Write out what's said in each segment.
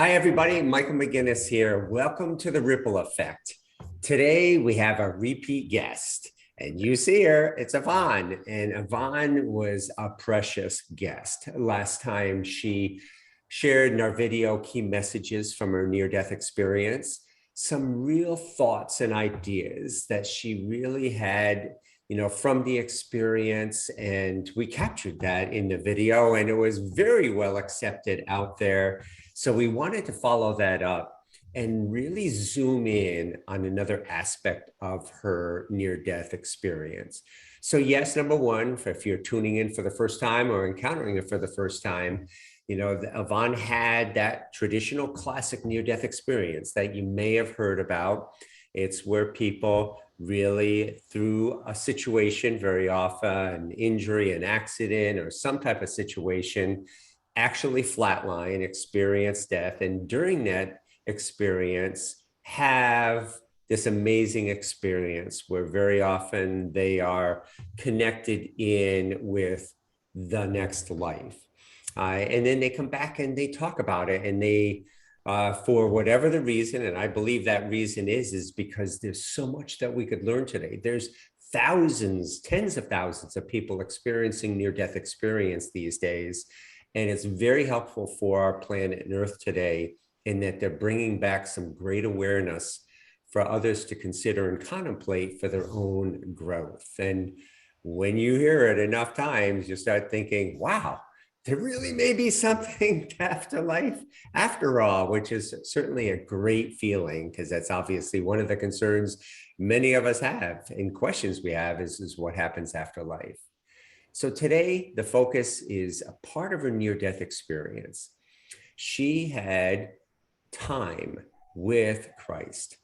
Hi, everybody. Michael McGinnis here. Welcome to the Ripple Effect. Today, we have a repeat guest, and you see her. It's Yvonne. And Yvonne was a precious guest. Last time, she shared in our video key messages from her near-death experience, some real thoughts and ideas that she really had, from the experience. And we captured that in the video, and it was very well accepted out there. So we wanted to follow that up and really zoom in on another aspect of her near-death experience. So yes, number one, if you're tuning in for the first time or encountering it for the first time, Yvonne had that traditional classic near-death experience that you may have heard about. It's where people really, through a situation, very often an injury, an accident, or some type of situation, actually flatline, experience death, and during that experience have this amazing experience where very often they are connected in with the next life. And then they come back and they talk about it, and they for whatever the reason, and I believe that reason is because there's so much that we could learn today. There's thousands, tens of thousands of people experiencing near-death experience these days. And it's very helpful for our planet and Earth today in that they're bringing back some great awareness for others to consider and contemplate for their own growth. And when you hear it enough times, you start thinking, wow, there really may be something after life after all, which is certainly a great feeling, because that's obviously one of the concerns many of us have and questions we have is what happens after life. So today, the focus is a part of her near-death experience. She had time with Christ.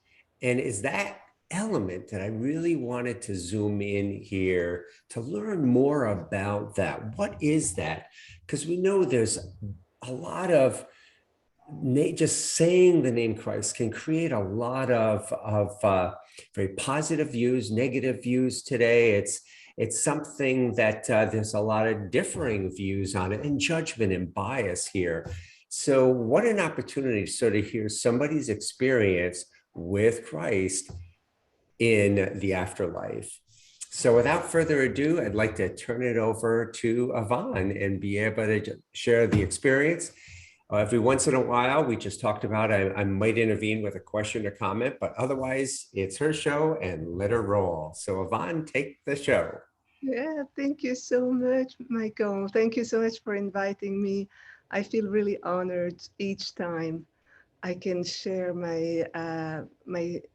And is that element that I really wanted to zoom in here to learn more about that. What is that? Because we know there's a lot of just saying the name Christ can create a lot of very positive views, negative views today. It's something that there's a lot of differing views on it and judgment and bias here. So what an opportunity to sort of hear somebody's experience with Christ in the afterlife. So without further ado, I'd like to turn it over to Yvonne and be able to share the experience. Every once in a while, we just talked about, I might intervene with a question or comment, but otherwise it's her show and let her roll. So Yvonne, take the show. Yeah, thank you so much, Michael. Thank you so much for inviting me. I feel really honored each time I can share my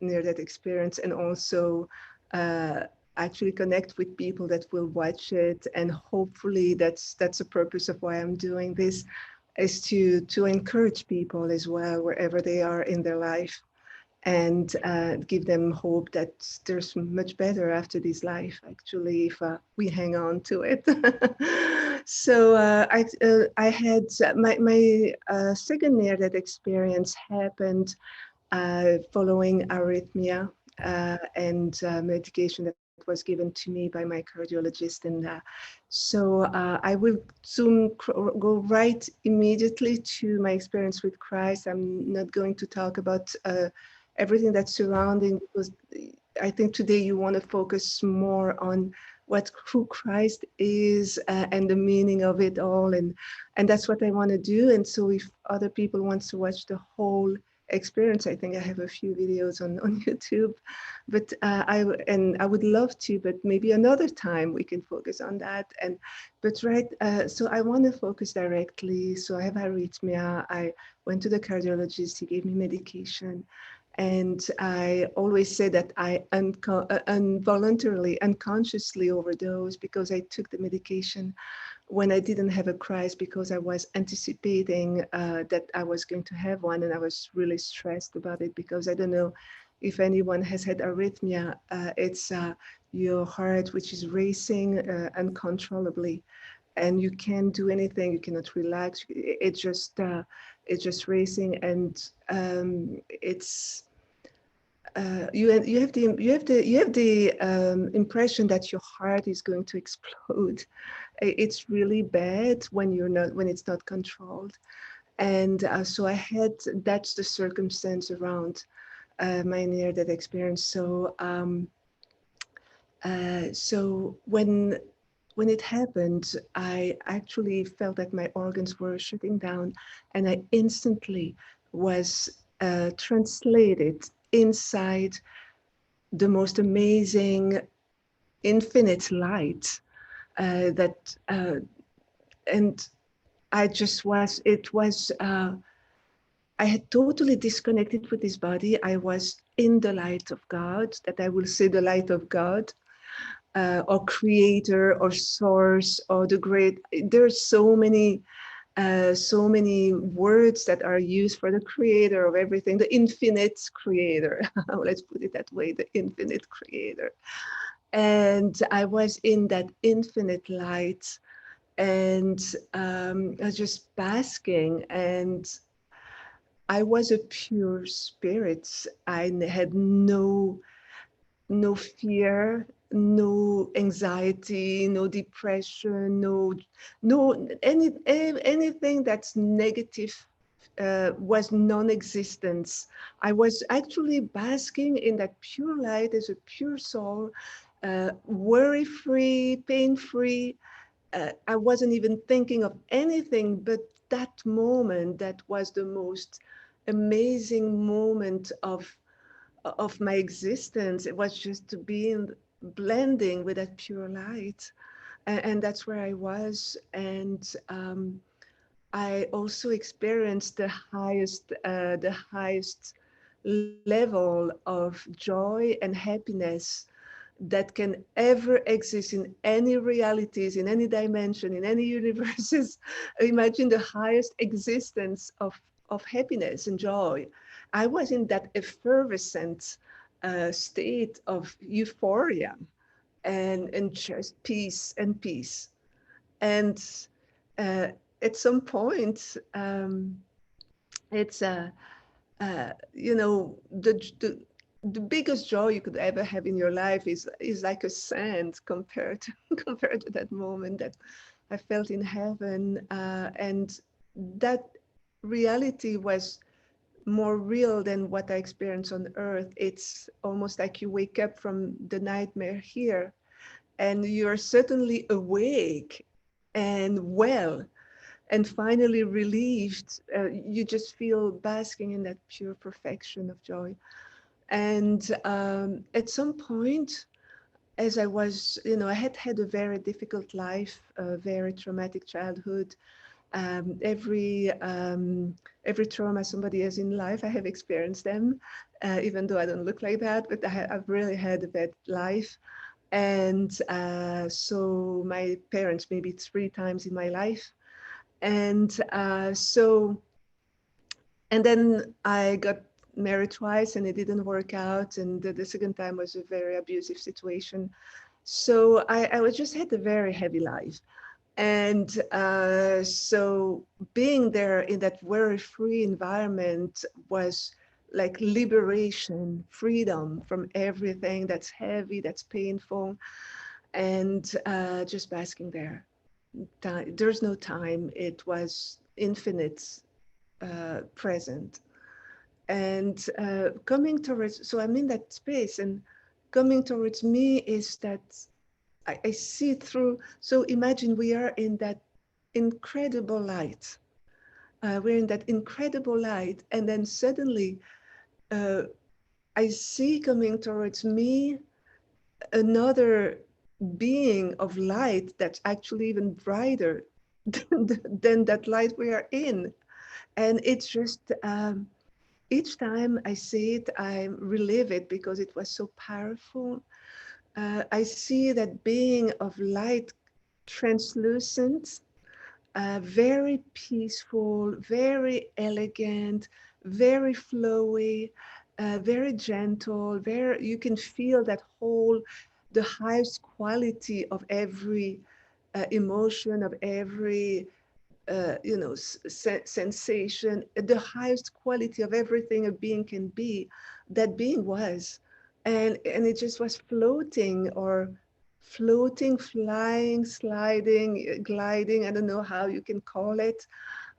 near-death experience and also uh, actually connect with people that will watch it. And hopefully that's the purpose of why I'm doing this, is to encourage people as well, wherever they are in their life, and give them hope that there's much better after this life, actually, if we hang on to it. So I had my second near-death experience happened following arrhythmia and medication that was given to me by my cardiologist. And so I will soon go right immediately to my experience with Christ. I'm not going to talk about everything that's surrounding, because I think today you want to focus more on who Christ is and the meaning of it all, and that's what I want to do. And so if other people want to watch the whole experience, I think I have a few videos on YouTube, but I would love to, but maybe another time we can focus on that. So I want to focus directly. So I have arrhythmia. I went to the cardiologist. He gave me medication. And I always say that I involuntarily, unconsciously overdosed because I took the medication when I didn't have a crisis, because I was anticipating that I was going to have one, and I was really stressed about it, because I don't know if anyone has had arrhythmia. It's your heart which is racing uncontrollably, and you can't do anything. You cannot relax. It's just racing, and it's you have the impression that your heart is going to explode. It's really bad when it's not controlled. And so that's the circumstance around my near-death experience. So when it happened, I actually felt that my organs were shutting down, and I instantly was translated inside the most amazing infinite light that and I just was it was I had totally disconnected with this body. I was in the light of God, that I will say the light of God, or creator or source or the great. There's so many words that are used for the creator of everything, the infinite creator. Let's put it that way, the infinite creator. And I was in that infinite light, and I was just basking, and I was a pure spirit. I had no fear, no anxiety, no depression, anything that's negative was non-existence. I was actually basking in that pure light as a pure soul, worry-free, pain-free. I wasn't even thinking of anything but that moment. That was the most amazing moment of my existence. It was just to be in blending with that pure light, and that's where I was. And I also experienced the highest level of joy and happiness that can ever exist in any realities, in any dimension, in any universes. Imagine the highest existence of happiness and joy. I was in that effervescent state of euphoria and just peace and peace. And uh, at some point, it's you know, the biggest joy you could ever have in your life is like a sand compared to, compared to that moment that I felt in heaven, and that reality was more real than what I experienced on earth. It's almost like you wake up from the nightmare here, and you're certainly awake and well and finally relieved. You just feel basking in that pure perfection of joy. And at some point, as I was, I had had a very difficult life, a very traumatic childhood. Every trauma somebody has in life, I have experienced them, even though I don't look like that. But I've really had a bad life. And so my parents, maybe 3 times in my life. And and then I got married twice, and it didn't work out. And the second time was a very abusive situation. So I was just had a very heavy life. And so being there in that very free environment was like liberation, freedom from everything that's heavy, that's painful, and just basking there. There's no time. It was infinite present. And coming towards, so I'm in that space, and coming towards me is that I see through. So imagine we are in that incredible light. We're in that incredible light, and then suddenly uh, I see coming towards me another being of light that's actually even brighter than that light we are in. And it's just, each time I see it, I relive it because it was so powerful. I see that being of light, translucent, very peaceful, very elegant, very flowy, very gentle. Very, you can feel that whole, the highest quality of every emotion, of every sensation, the highest quality of everything a being can be, that being was. And it just was floating, flying, sliding, gliding, I don't know how you can call it.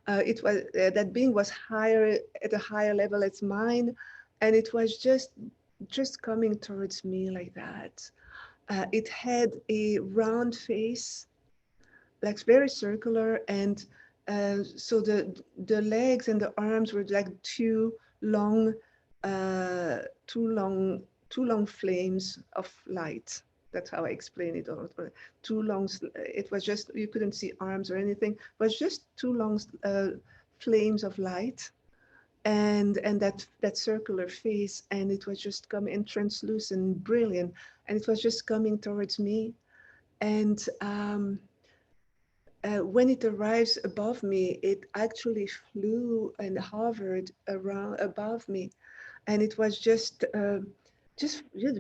It was that being was higher at a higher level as mine, and it was just coming towards me like that. It had a round face, like very circular, and so the legs and the arms were like long, uh, too long, too long flames of light. That's how I explain it. Or too long. It was just you couldn't see arms or anything. It was just too long flames of light, and that circular face, and it was just coming and translucent, brilliant, and it was just coming towards me, and when it arrives above me, it actually flew and hovered around above me, and it was just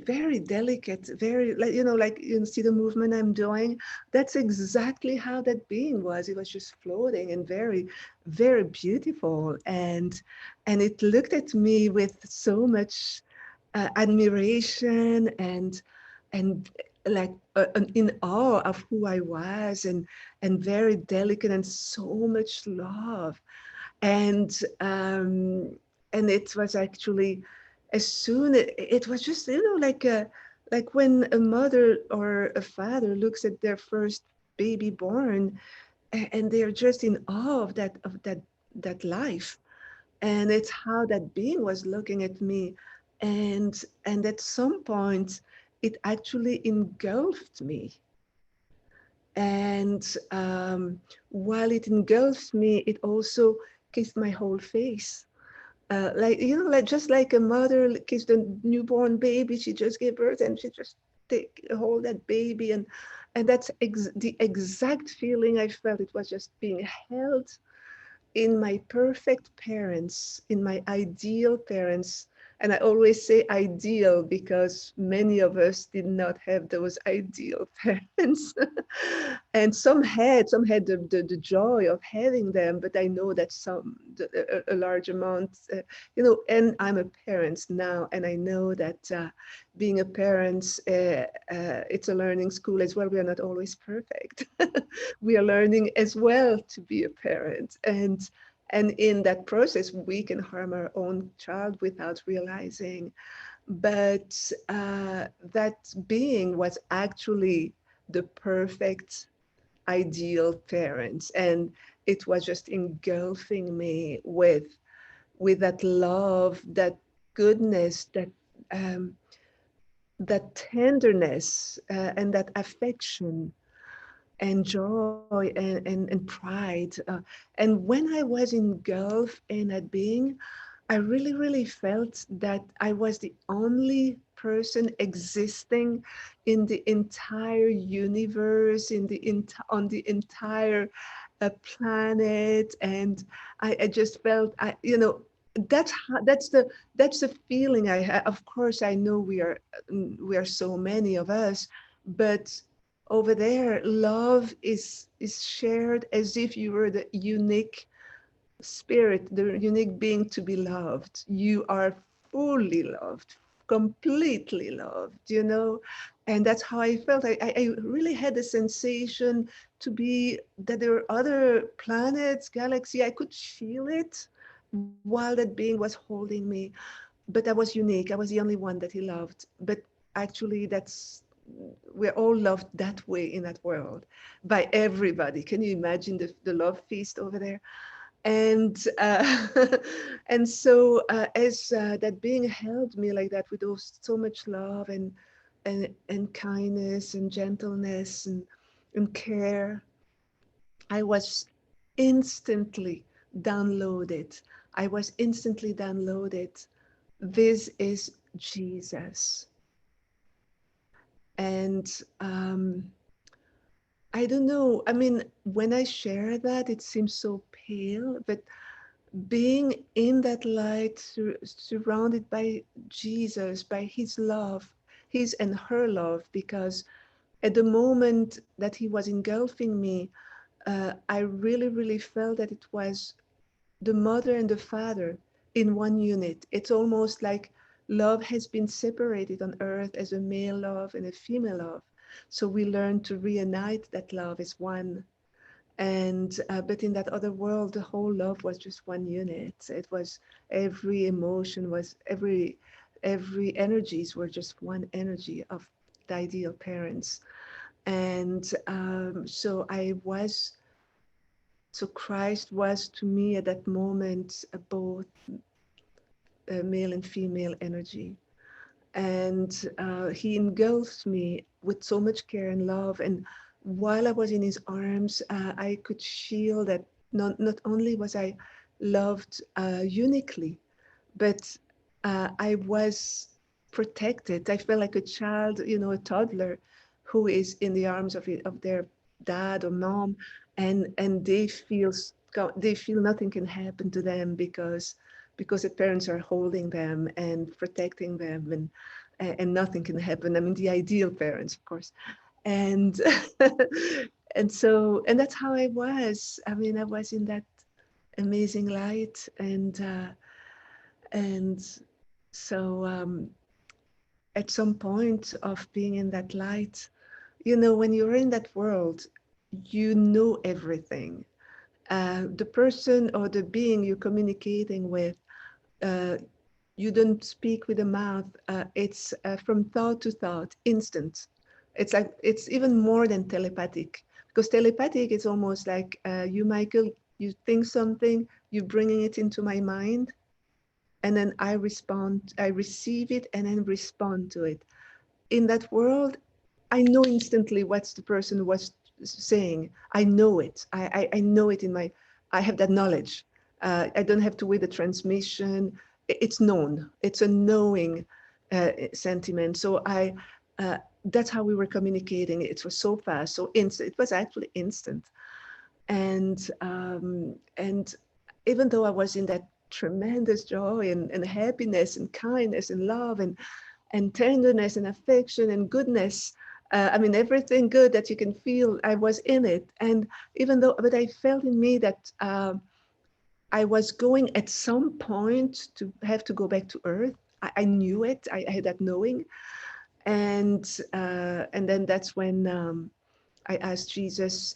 very delicate, very like like you see the movement I'm doing. That's exactly how that being was. It was just floating and very, very beautiful, and it looked at me with so much admiration and like in awe of who I was and very delicate and so much love and um and it was actually as soon it was just like when a mother or a father looks at their first baby born and they're just in awe of that life, and it's how that being was looking at me, and at some point it actually engulfed me, and while it engulfs me it also kissed my whole face, like like just like a mother kissed a newborn baby. She just gave birth and she just take hold that baby, and that's the exact feeling I felt. It was just being held in my perfect parents, in my ideal parents. And I always say ideal because many of us did not have those ideal parents. And some had the joy of having them, but I know that a large amount, and I'm a parent now, and I know that being a parent, it's a learning school as well. We are not always perfect. We are learning as well to be a parent, and in that process we can harm our own child without realizing, but that being was actually the perfect ideal parent, and it was just engulfing me with that love, that goodness, um, that tenderness, and that affection and joy and pride. And when I was engulfed in that being, I really, really felt that I was the only person existing in the entire universe, on the entire planet, and I just felt that's the feeling I have. Of course, I know we are so many of us, but over there love is shared as if you were the unique spirit, the unique being to be loved. You are fully loved, completely loved. And that's how I felt. I really had the sensation to be that there were other planets, galaxy. I could feel it while that being was holding me. But I was unique. I was the only one that he loved. But actually, we're all loved that way in that world by everybody. Can you imagine the love feast over there? And and so as that being held me like that with so much love and kindness and gentleness and care, I was instantly downloaded. I was instantly downloaded. This is Jesus. And I don't know. I mean, when I share that, it seems so pale, but being in that light, surrounded by Jesus, by his love, his and her love, because at the moment that he was engulfing me, I really, really felt that it was the mother and the father in one unit. It's almost like love has been separated on earth as a male love and a female love. So we learn to reunite that love as one, And but in that other world, the whole love was just one unit. It was every emotion was every energies were just one energy of the ideal parents. And so Christ was to me at that moment both male and female energy. And he engulfed me with so much care and love. And while I was in his arms, I could feel that not only was I loved uniquely, but I was protected. I felt like a child, a toddler who is in the arms of their dad or mom, and they feel nothing can happen to them because the parents are holding them and protecting them, and nothing can happen. I mean, the ideal parents, of course. And and that's how I was. I mean, I was in that amazing light, and so at some point of being in that light, when you're in that world, you know everything. The person or the being you're communicating with, uh, you don't speak with the mouth. It's from thought to thought, instant. It's like it's even more than telepathic, because telepathic is almost like you, Michael. You think something, you're bringing it into my mind, and then I respond. I receive it and then respond to it. In that world, I know instantly what the person was saying. I know it. I know it in my, I have that knowledge. I don't have to wait the transmission. It's known. It's a knowing sentiment. So that's how we were communicating. It was so fast, so instant. It was actually instant. And even though I was in that tremendous joy and happiness and kindness and love and tenderness and affection and goodness. I mean, everything good that you can feel, I was in it. And but I felt in me that I was going at some point to have to go back to earth. I knew it. I had that knowing. And then that's when I asked Jesus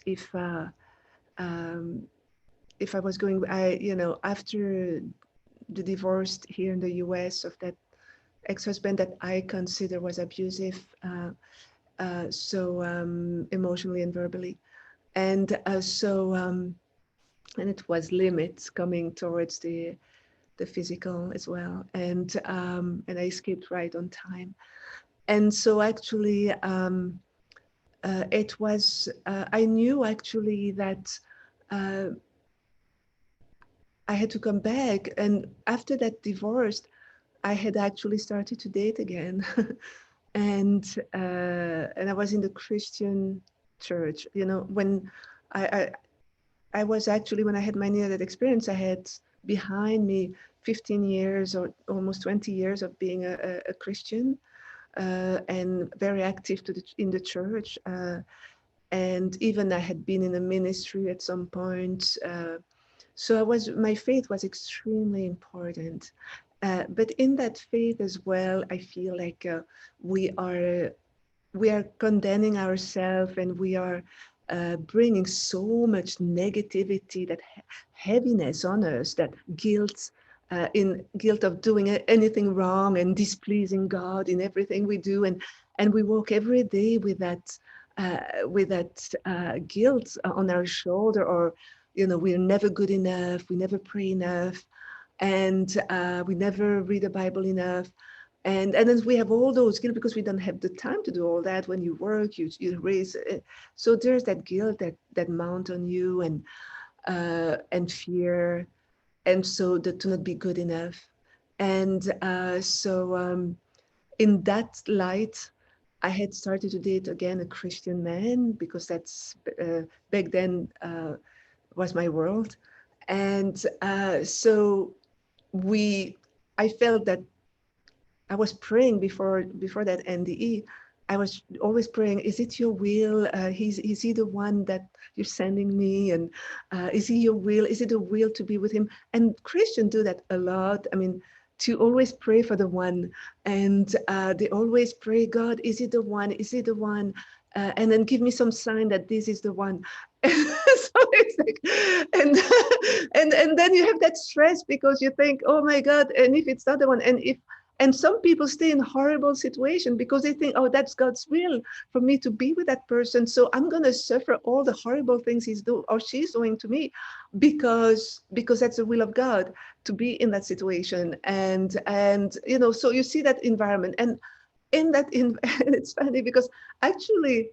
um, if I was going. After the divorce here in the U.S. of that ex-husband that I consider was abusive, emotionally and verbally, and and it was limits coming towards the physical as well, and I escaped right on time. And so actually, it was I knew actually that uh, I had to come back, and after that divorce, I had actually started to date again. And I was in the Christian church. When I, I I was actually, when I had my near-death experience, I had behind me 15 years or almost 20 years of being a Christian, and very active in the church. And even I had been in a ministry at some point. So my faith was extremely important. But in that faith as well, I feel like we are we are condemning ourselves, and we are bringing so much negativity, that heaviness on us, that guilt, in guilt of doing anything wrong and displeasing God in everything we do, and we walk every day with that guilt on our shoulder, or we're never good enough, we never pray enough, and we never read the Bible enough. And then we have all those guilt because we don't have the time to do all that. When you work, you raise. So there's that guilt that mount on you, and fear, and so that to not be good enough. And in that light, I had started to date again a Christian man, because that's back then was my world. And so we I felt that I was praying before that NDE. I was always praying, is it your will? Is he the one that you're sending me? And is he your will? Is it a will to be with him? And Christians do that a lot. I mean, to always pray for the one. And they always pray, God, is it the one? Is it the one? And then give me some sign that this is the one. So it's like, and and then you have that stress because you think, oh my God, and if it's the other one, and some people stay in horrible situation because they think, oh, that's God's will for me to be with that person. So I'm gonna suffer all the horrible things he's doing or she's doing to me because that's the will of God to be in that situation. And so you see that environment. And in that it's funny because actually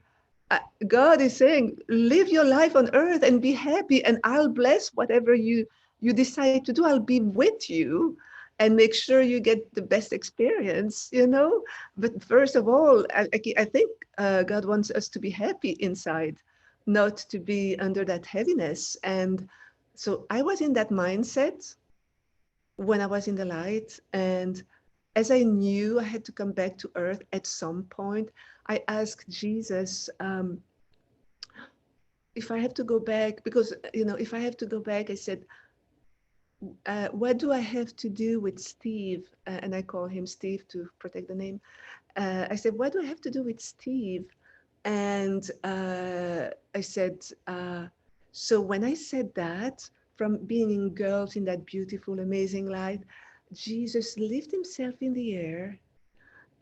uh, God is saying, live your life on earth and be happy, and I'll bless whatever you decide to do. I'll be with you and make sure you get the best experience. But first of all, I think God wants us to be happy inside, not to be under that heaviness. And so I was in that mindset when I was in the light. And as I knew I had to come back to earth at some point, I asked Jesus, if I have to go back, because, if I have to go back, I said, what do I have to do with Steve? And I call him Steve to protect the name. I said, what do I have to do with Steve? And I said, so when I said that, from being engulfed in that beautiful, amazing light, Jesus lifted himself in the air.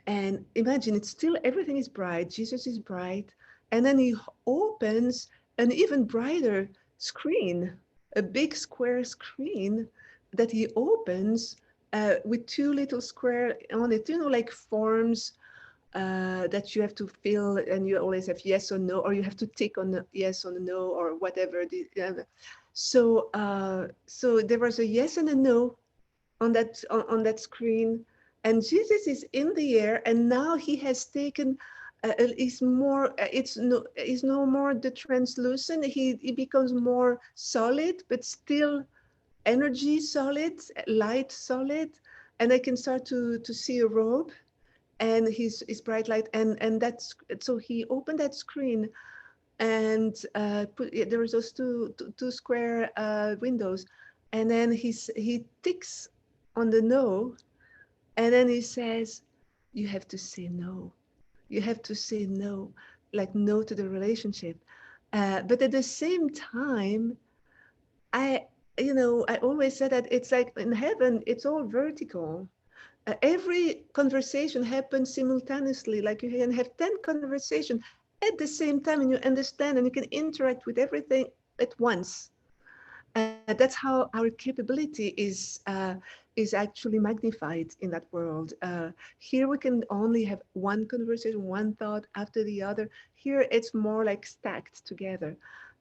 And imagine, it's still, everything is bright. Jesus is bright. And then he opens an even brighter screen, a big square screen that he opens with two little square on it, like forms that you have to fill, and you always have yes or no, or you have to tick on the yes or no or whatever. So there was a yes and a no on that screen, and Jesus is in the air, and now he has taken. Is more. It's no more the translucent. He becomes more solid, but still energy solid, light solid, and I can start to see a robe and his bright light, and that's so he opened that screen and there was those two square windows, and then he ticks on the no, and then he says, you have to say no, you have to say no, like no to the relationship. But at the same time, I I always said that it's like in heaven it's all vertical. Every conversation happens simultaneously, like you can have 10 conversations at the same time, and you understand and you can interact with everything at once. That's how our capability is actually magnified in that world. Here we can only have one conversation, one thought after the other. Here it's more like stacked together.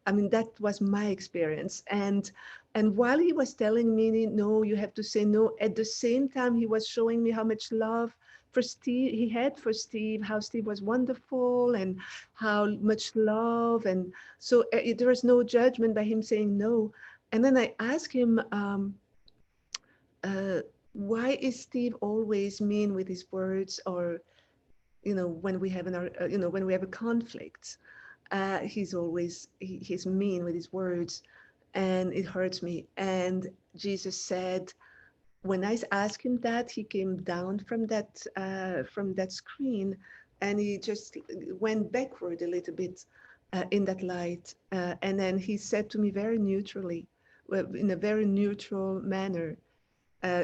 I mean, that was my experience. And while he was telling me, no, you have to say no, at the same time, he was showing me how much love for Steve he had for Steve, how Steve was wonderful and how much love. And so there was no judgment by him saying no. And then I asked him, uh, why is Steve always mean with his words? Or, when we have when we have a conflict, he's always, he's mean with his words, and it hurts me. And Jesus said, when I asked him that, he came down from that screen, and he just went backward a little bit in that light, and then he said to me very neutrally, well, in a very neutral manner,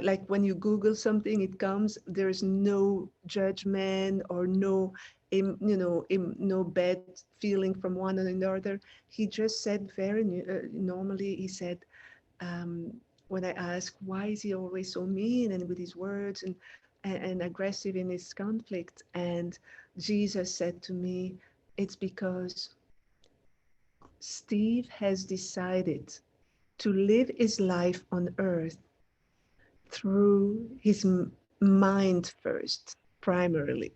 like when you Google something, it comes. There is no judgment or no, no bad feeling from one and another. He just said very normally. He said, when I asked why is he always so mean and with his words and aggressive in his conflict, and Jesus said to me, it's because Steve has decided to live his life on earth through his mind first, primarily.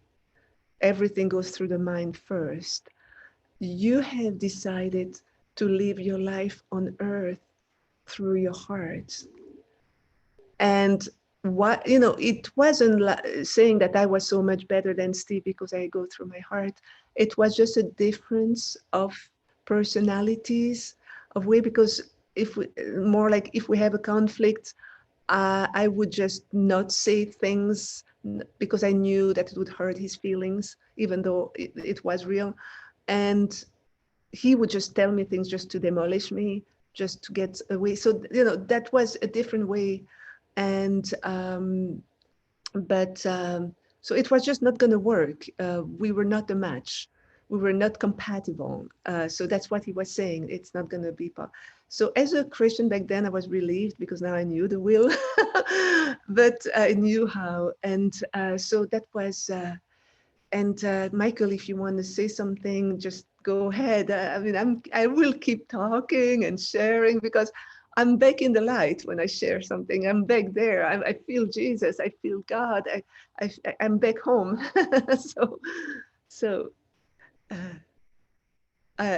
Everything goes through the mind first. You have decided to live your life on earth through your heart. And what, it wasn't saying that I was so much better than Steve because I go through my heart. It was just a difference of personalities, of way, because if we, more like if we have a conflict, I would just not say things because I knew that it would hurt his feelings, even though it was real. And he would just tell me things just to demolish me, just to get away. So, that was a different way. And, but so it was just not going to work. We were not a match. We were not compatible. So that's what he was saying. It's not going to be. So as a Christian back then, I was relieved because now I knew the will, but I knew how. And so that was. And Michael, if you want to say something, just go ahead. I mean, I will keep talking and sharing because I'm back in the light when I share something. I'm back there. I feel Jesus. I feel God. I'm back home. so, so uh,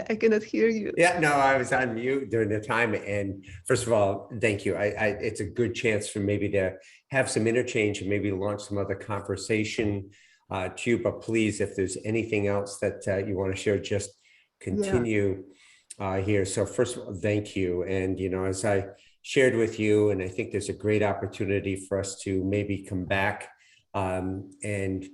I cannot hear you. Yeah, no, I was on mute during the time. And first of all, thank you. It's a good chance for maybe to have some interchange and maybe launch some other conversation to you. But please, if there's anything else that you want to share, just Yeah. continue here. So first of all, thank you. And, as I shared with you, and I think there's a great opportunity for us to maybe come back and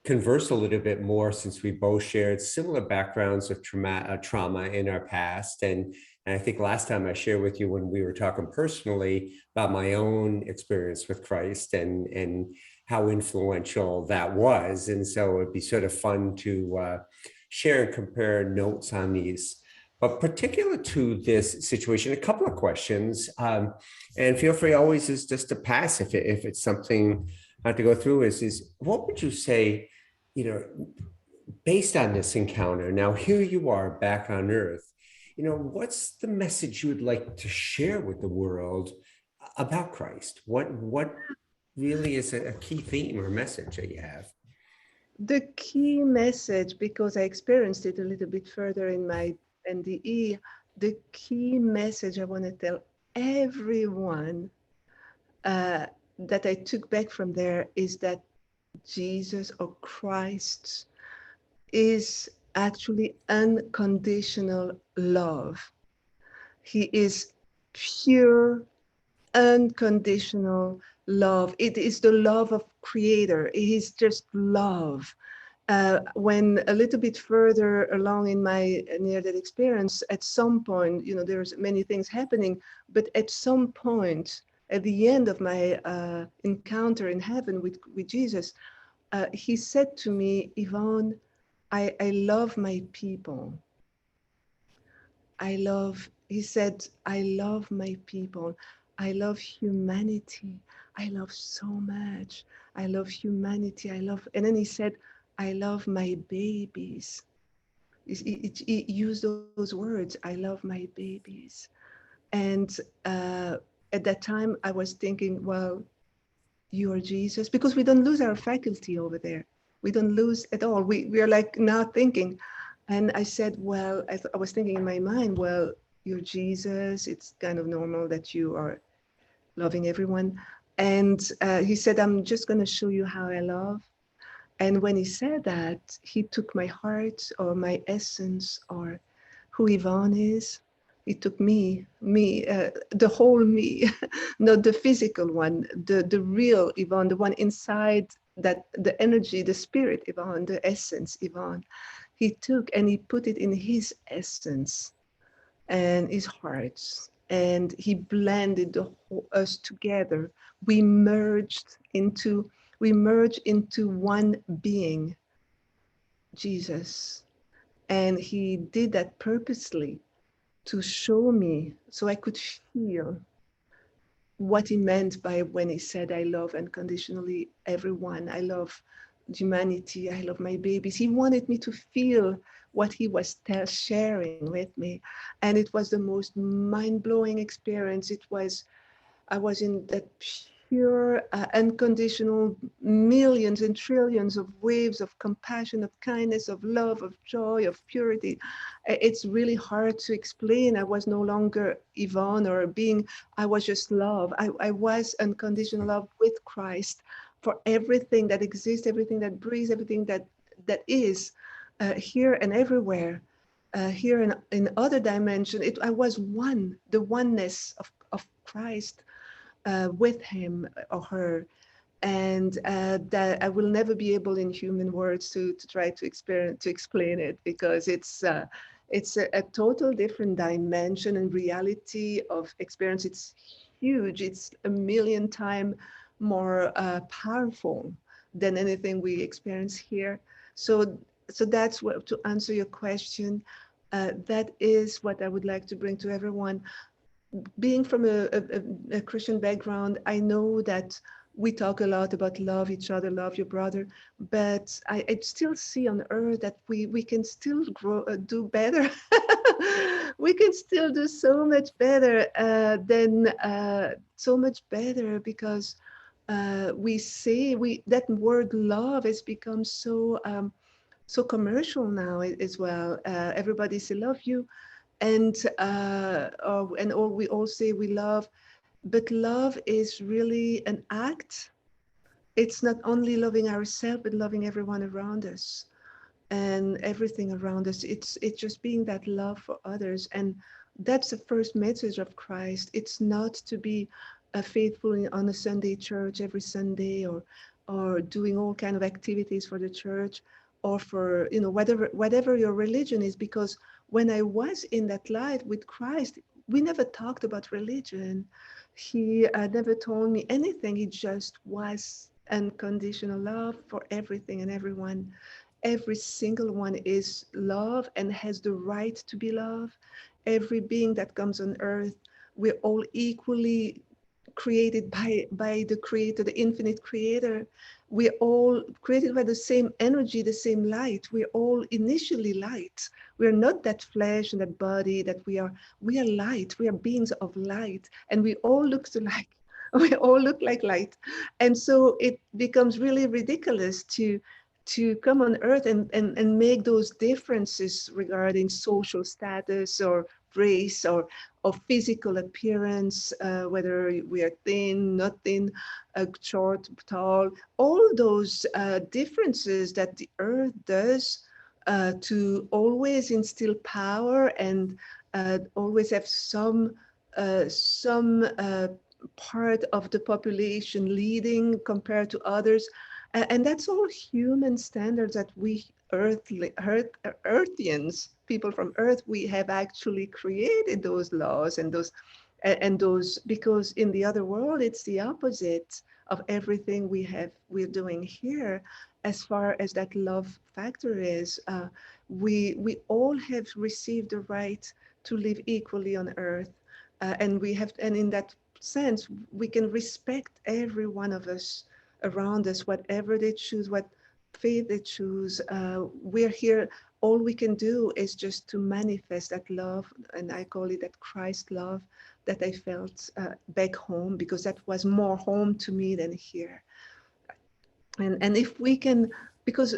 converse a little bit more, since we both shared similar backgrounds of trauma in our past. And I think last time I shared with you when we were talking personally about my own experience with Christ and how influential that was. And so it'd be sort of fun to share and compare notes on these. But particular to this situation, a couple of questions, and feel free always is just to pass if it's something not to go through. Is what would you say, based on this encounter? Now here you are back on Earth. What's the message you would like to share with the world about Christ? What really is a key theme or message that you have? The key message, because I experienced it a little bit further in my NDE, the key message I want to tell everyone uh, that I took back from there is that Jesus or Christ is actually unconditional love. He is pure, unconditional love. It is the love of Creator. It is just love. When a little bit further along in my near-death experience, at some point, there's many things happening, but at some point, at the end of my encounter in heaven with Jesus, he said to me, Yvonne, I love my people. He said, I love my people. I love humanity. I love so much. I love humanity. And then he said, I love my babies. He used those words, I love my babies. And uh, at that time, I was thinking, well, you are Jesus, because we don't lose our faculty over there. We don't lose at all. We are like now thinking. And I said, well, I was thinking in my mind, well, you're Jesus. It's kind of normal that you are loving everyone. And he said, I'm just going to show you how I love. And when he said that, he took my heart or my essence or who Yvonne is. He took the whole me, not the physical one, the real Yvonne, the one inside, that the energy, the spirit Yvonne, the essence Yvonne. He took and he put it in his essence and his heart, and he blended us together. We merged into one being, Jesus. And he did that purposely to show me so I could feel what he meant by when he said, I love unconditionally everyone. I love humanity. I love my babies. He wanted me to feel what he was sharing with me. And it was the most mind-blowing experience. I was in that pure, unconditional millions and trillions of waves of compassion, of kindness, of love, of joy, of purity. It's really hard to explain. I was no longer Yvonne or being, I was just love. I was unconditional love with Christ for everything that exists, everything that breathes, everything that is here and everywhere. Here in other dimension, I was one, the oneness of Christ with him or her. And that I will never be able in human words to try to explain it, because It's a total different dimension and reality of experience. It's huge. It's a million times more powerful than anything we experience here. So, so that's what, to answer your question, that is what I would like to bring to everyone. Being from a Christian background, I know that we talk a lot about love each other, love your brother, but I still see on earth that we can still grow, do better. We can still do so much better than so much better because we say we that word love has become so so commercial now as well. Everybody say love you, and all we all say we love, but love is really an act. It's not only loving ourselves but loving everyone around us and everything around us. It's just being that love for others, and that's the first message of Christ. It's not to be faithful on a Sunday church every Sunday, or doing all kind of activities for the church, or for whatever your religion is. Because when I was in that life with Christ, we never talked about religion. He never told me anything. He just was unconditional love for everything and everyone. Every single one is love and has the right to be loved. Every being that comes on earth, we're all equally created by the creator, the infinite creator. We're all created by the same energy, the same light. We're all initially light. We're not that flesh and that body that we are light. We are beings of light, and we all look alike. We all look like light. And so it becomes really ridiculous to come on earth and make those differences regarding social status or race or physical appearance, whether we are thin, not thin, short, tall, all those differences that the earth does to always instill power and always have some part of the population leading compared to others. And that's all human standards that we earthians, people from earth, we have actually created those laws and those, because in the other world it's the opposite of everything we're doing here. As far as that love factor is, we all have received the right to live equally on earth, and in that sense we can respect every one of us around us, whatever they choose, what faith they choose. We're here. All we can do is just to manifest that love, and I call it that Christ love that I felt back home, because that was more home to me than here. And if we can, because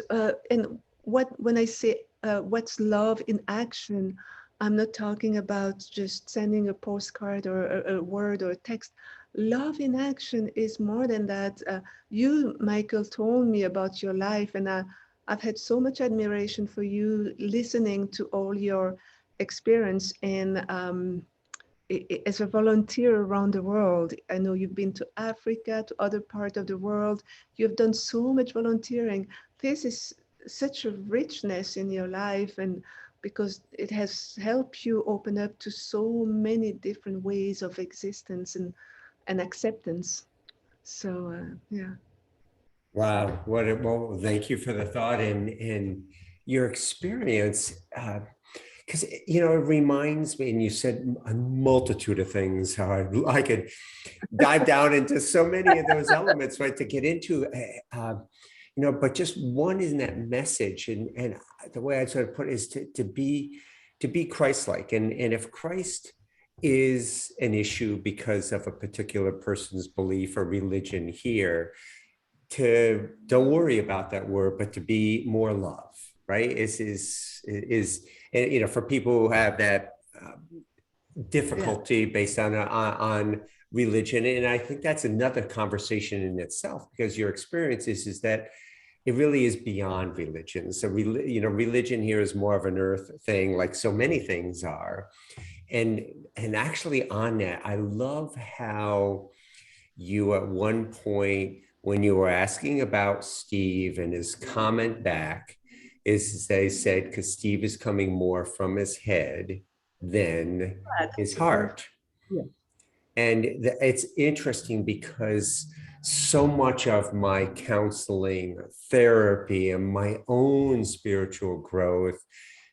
and what when I say what's love in action, I'm not talking about just sending a postcard or a word or a text. Love in action is more than that. You, Michael, told me about your life, and I've had so much admiration for you, listening to all your experience in as a volunteer around the world. I know you've been to Africa, to other parts of the world. You've done so much volunteering. This is such a richness in your life, and because it has helped you open up to so many different ways of existence and acceptance. So yeah. Wow, well, thank you for the thought and your experience. Because it reminds me, and you said a multitude of things, how I could dive down into so many of those elements, right, to get into, but just one in that message, and the way I sort of put it is to be Christ-like, and if Christ is an issue because of a particular person's belief or religion here, to don't worry about that word, but to be more love, right? Is and for people who have that Yeah. difficulty based on religion, and I think that's another conversation in itself, because your experience is that it really is beyond religion. So religion here is more of an earth thing, like so many things are, and actually on that, I love how you at one point, when you were asking about Steve and his comment back, is they said, because Steve is coming more from his head than his That's a perfect. heart. Yeah. And it's interesting because so much of my counseling, therapy, and my own spiritual growth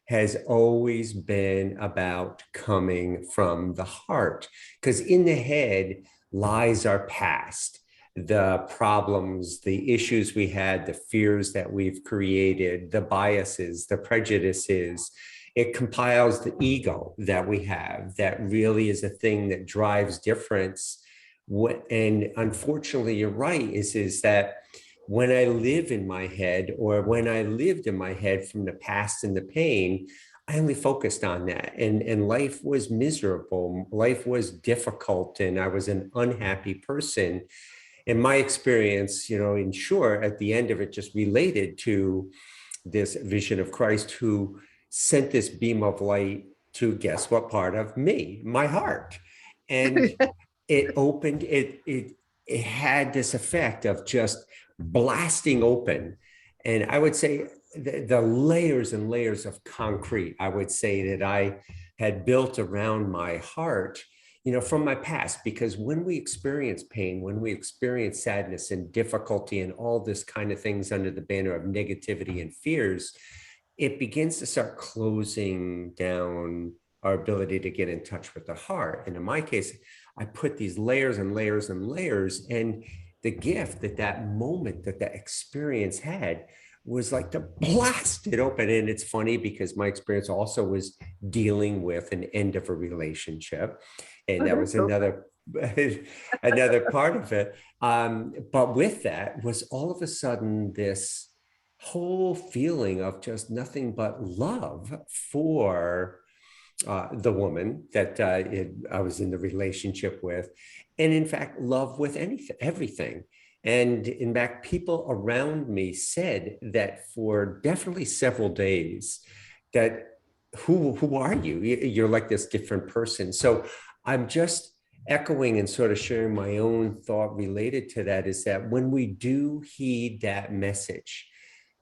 has always been about coming from the heart. Because in the head lies our past, the problems, the issues we had, the fears that we've created, the biases, the prejudices. It compiles the ego that we have that really is a thing that drives difference. And unfortunately, you're right, is that when I live in my head, or when I lived in my head from the past and the pain, I only focused on that. And life was miserable. Life was difficult. And I was an unhappy person. In my experience, in short, at the end of it, just related to this vision of Christ who sent this beam of light to guess what part of me, my heart. And it opened, it had this effect of just blasting open. And I would say the layers and layers of concrete, I would say that I had built around my heart, from my past, because when we experience pain, when we experience sadness and difficulty and all this kind of things under the banner of negativity and fears, it begins to start closing down our ability to get in touch with the heart. And in my case, I put these layers and layers and layers. And the gift that moment that experience had was like to blast it open. And it's funny because my experience also was dealing with an end of a relationship. And Oh, that that's was so another part of it. But with that was all of a sudden this whole feeling of just nothing but love for the woman that I was in the relationship with, and in fact, love with anything, everything. And in fact, people around me said that for definitely several days, that who are you? You're like this different person. So I'm just echoing and sort of sharing my own thought related to that, is that when we do heed that message,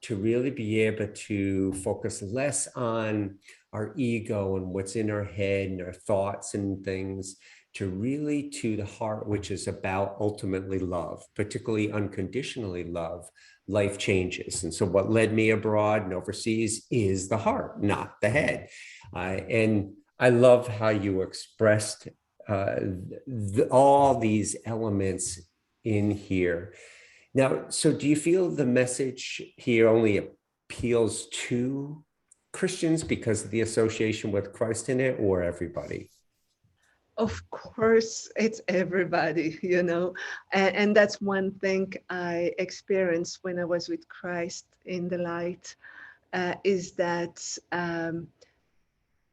to really be able to focus less on our ego and what's in our head and our thoughts and things, to really to the heart, which is about ultimately love, particularly unconditionally love, life changes. And so what led me abroad and overseas is the heart, not the head. And I love how you expressed all these elements in here. Now, so do you feel the message here only appeals to Christians because of the association with Christ in it, or everybody? Of course, it's everybody, and that's one thing I experienced when I was with Christ in the light, is that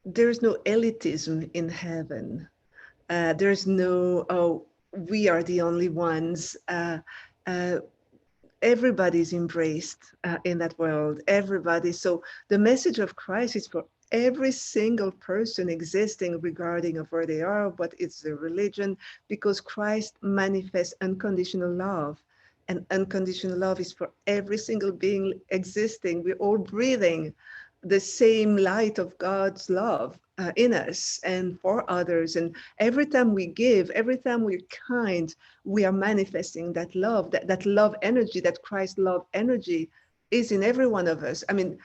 there's no elitism in heaven. There's no, oh, we are the only ones. Uh, Everybody's embraced in that world, everybody. So the message of Christ is for every single person existing, regarding of where they are, what is their religion, because Christ manifests unconditional love. And unconditional love is for every single being existing. We're all breathing the same light of God's love in us and for others. And every time we give, every time we're kind, we are manifesting that love, that love energy, that Christ love energy is in every one of us. I mean,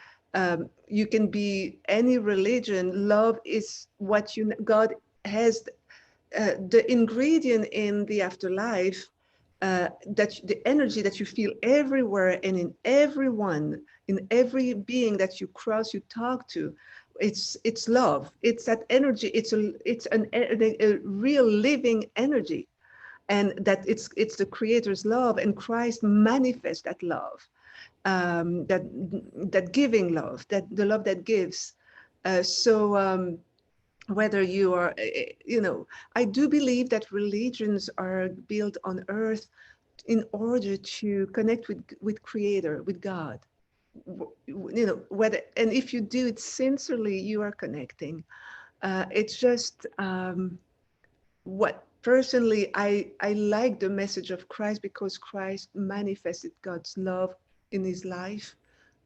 you can be any religion. Love is what God has the ingredient in the afterlife, that the energy that you feel everywhere and in everyone, in every being that you cross, you talk to. It's love. It's that energy. It's a real living energy, and that it's the Creator's love, and Christ manifests that love, that giving love, that the love that gives. So whether you are, I do believe that religions are built on earth in order to connect with Creator, with God. Whether, and if you do it sincerely, you are connecting. It's just what personally I like the message of Christ, because Christ manifested God's love in his life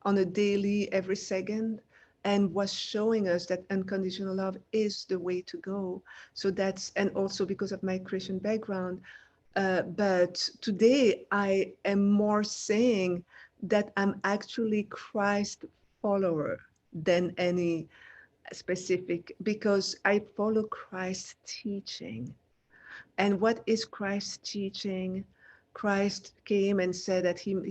on a daily, every second, and was showing us that unconditional love is the way to go. So that's, and also because of my Christian background, but today I am more saying that I'm actually Christ follower than any specific, because I follow Christ's teaching. And what is Christ's teaching? Christ came and said that who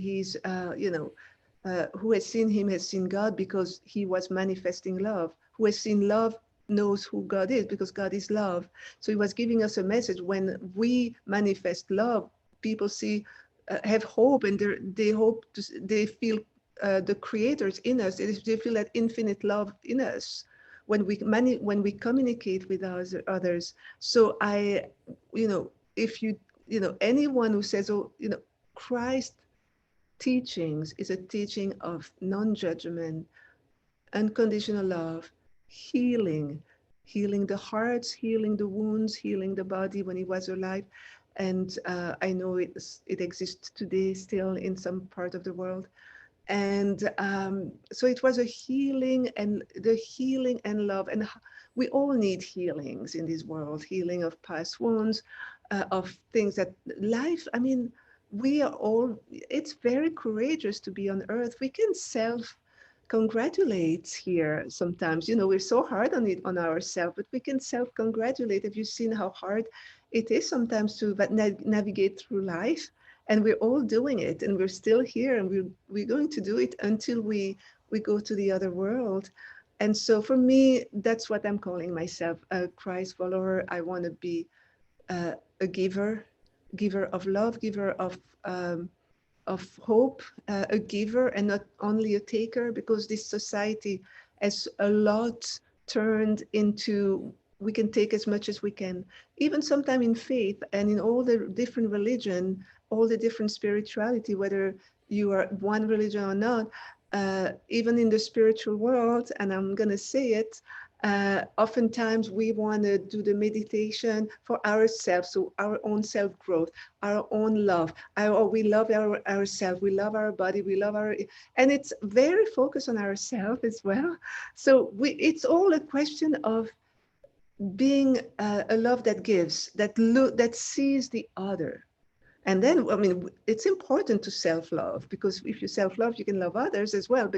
has seen him has seen God, because he was manifesting love. Who has seen love knows who God is, because God is love. So he was giving us a message. When we manifest love, people see, have hope, and they hope to, they feel the creators in us. They feel that infinite love in us when when we communicate with others. So if anyone who says, oh, Christ teachings is a teaching of non-judgment, unconditional love, healing, healing the hearts, healing the wounds, healing the body when he was alive. And I know it exists today still in some part of the world. And so it was a healing, and the healing and love. And we all need healings in this world, healing of past wounds, of things that life, I mean, we are all, it's very courageous to be on earth. We can self congratulate here sometimes. We're so hard on it, on ourselves, but we can self congratulate. Have you seen how hard it is sometimes to navigate through life? And we're all doing it, and we're still here, and we're going to do it until we go to the other world. And so for me, that's what I'm calling myself, a Christ follower. I want to be a giver of love, giver of hope, a giver and not only a taker, because this society has a lot turned into, we can take as much as we can, even sometimes in faith and in all the different religion, all the different spirituality, whether you are one religion or not, even in the spiritual world, and I'm going to say it, oftentimes we want to do the meditation for ourselves, so our own self-growth, our own love. We love ourselves, we love our body, we love and it's very focused on ourselves as well. So it's all a question of being a love that gives, that sees the other. And then, I mean, it's important to self-love, because if you self-love, you can love others as well.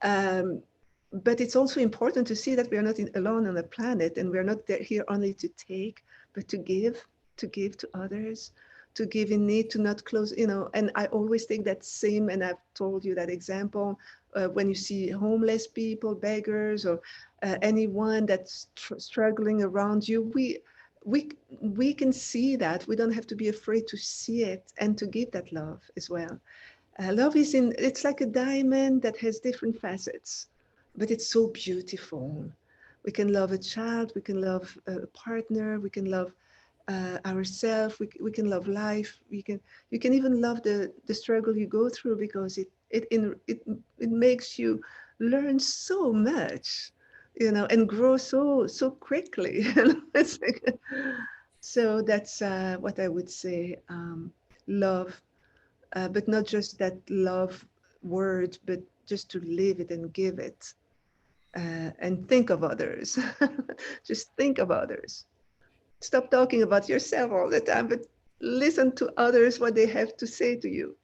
Um, but it's also important to see that we are not alone on the planet, and we're not here only to take, but to give to others, to give in need, to not close, and I always take that same, and I've told you that example, when you see homeless people, beggars, or anyone that's struggling around you, we can see that. We don't have to be afraid to see it and to give that love as well. Love it's like a diamond that has different facets, but it's so beautiful. We can love a child, we can love a partner, we can love ourselves, we can love life. You can even love the struggle you go through, because it makes you learn so much, and grow so quickly. It's like, so that's what I would say. Love, but not just that love word, but just to live it and give it, and think of others. Just think of others. Stop talking about yourself all the time, but listen to others, what they have to say to you.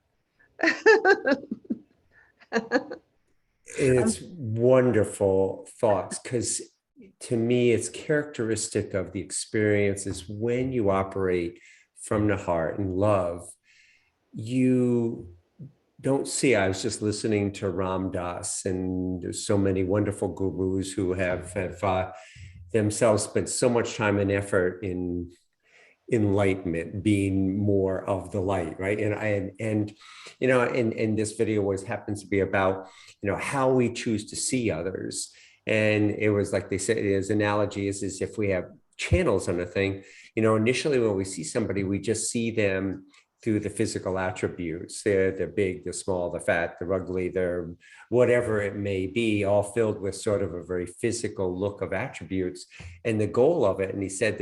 It's wonderful thoughts, because to me, it's characteristic of the experiences when you operate from the heart and love. You don't see. I was just listening to Ram Dass, and there's so many wonderful gurus who have themselves spent so much time and effort in enlightenment, being more of the light, right? And this video was happens to be about how we choose to see others. And it was like they said, his analogy is if we have channels on a thing, initially when we see somebody, we just see them through the physical attributes. They're big, they're small, they're fat, they're ugly, they're whatever it may be, all filled with sort of a very physical look of attributes. And the goal of it, and he said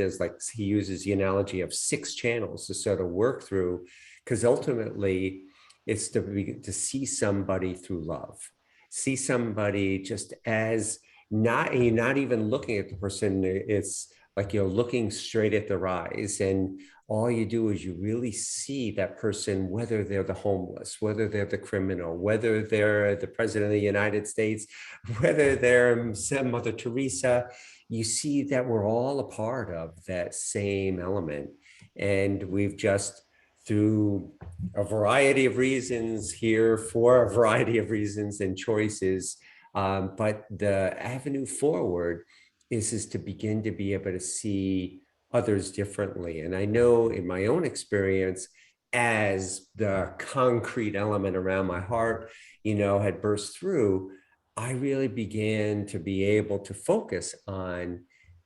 he uses the analogy of 6 channels to sort of work through, because ultimately it's to see somebody through love. see somebody just as not, you're not even looking at the person. It's like you're looking straight at their eyes, and all you do is you really see that person, whether they're the homeless, whether they're the criminal, whether they're the president of the United States, whether they're some Mother Teresa. You see that we're all a part of that same element. And we've just, through a variety of reasons here, for a variety of reasons and choices, but the avenue forward is to begin to be able to see others differently. And I know in my own experience, as the concrete element around my heart, had burst through, I really began to be able to focus on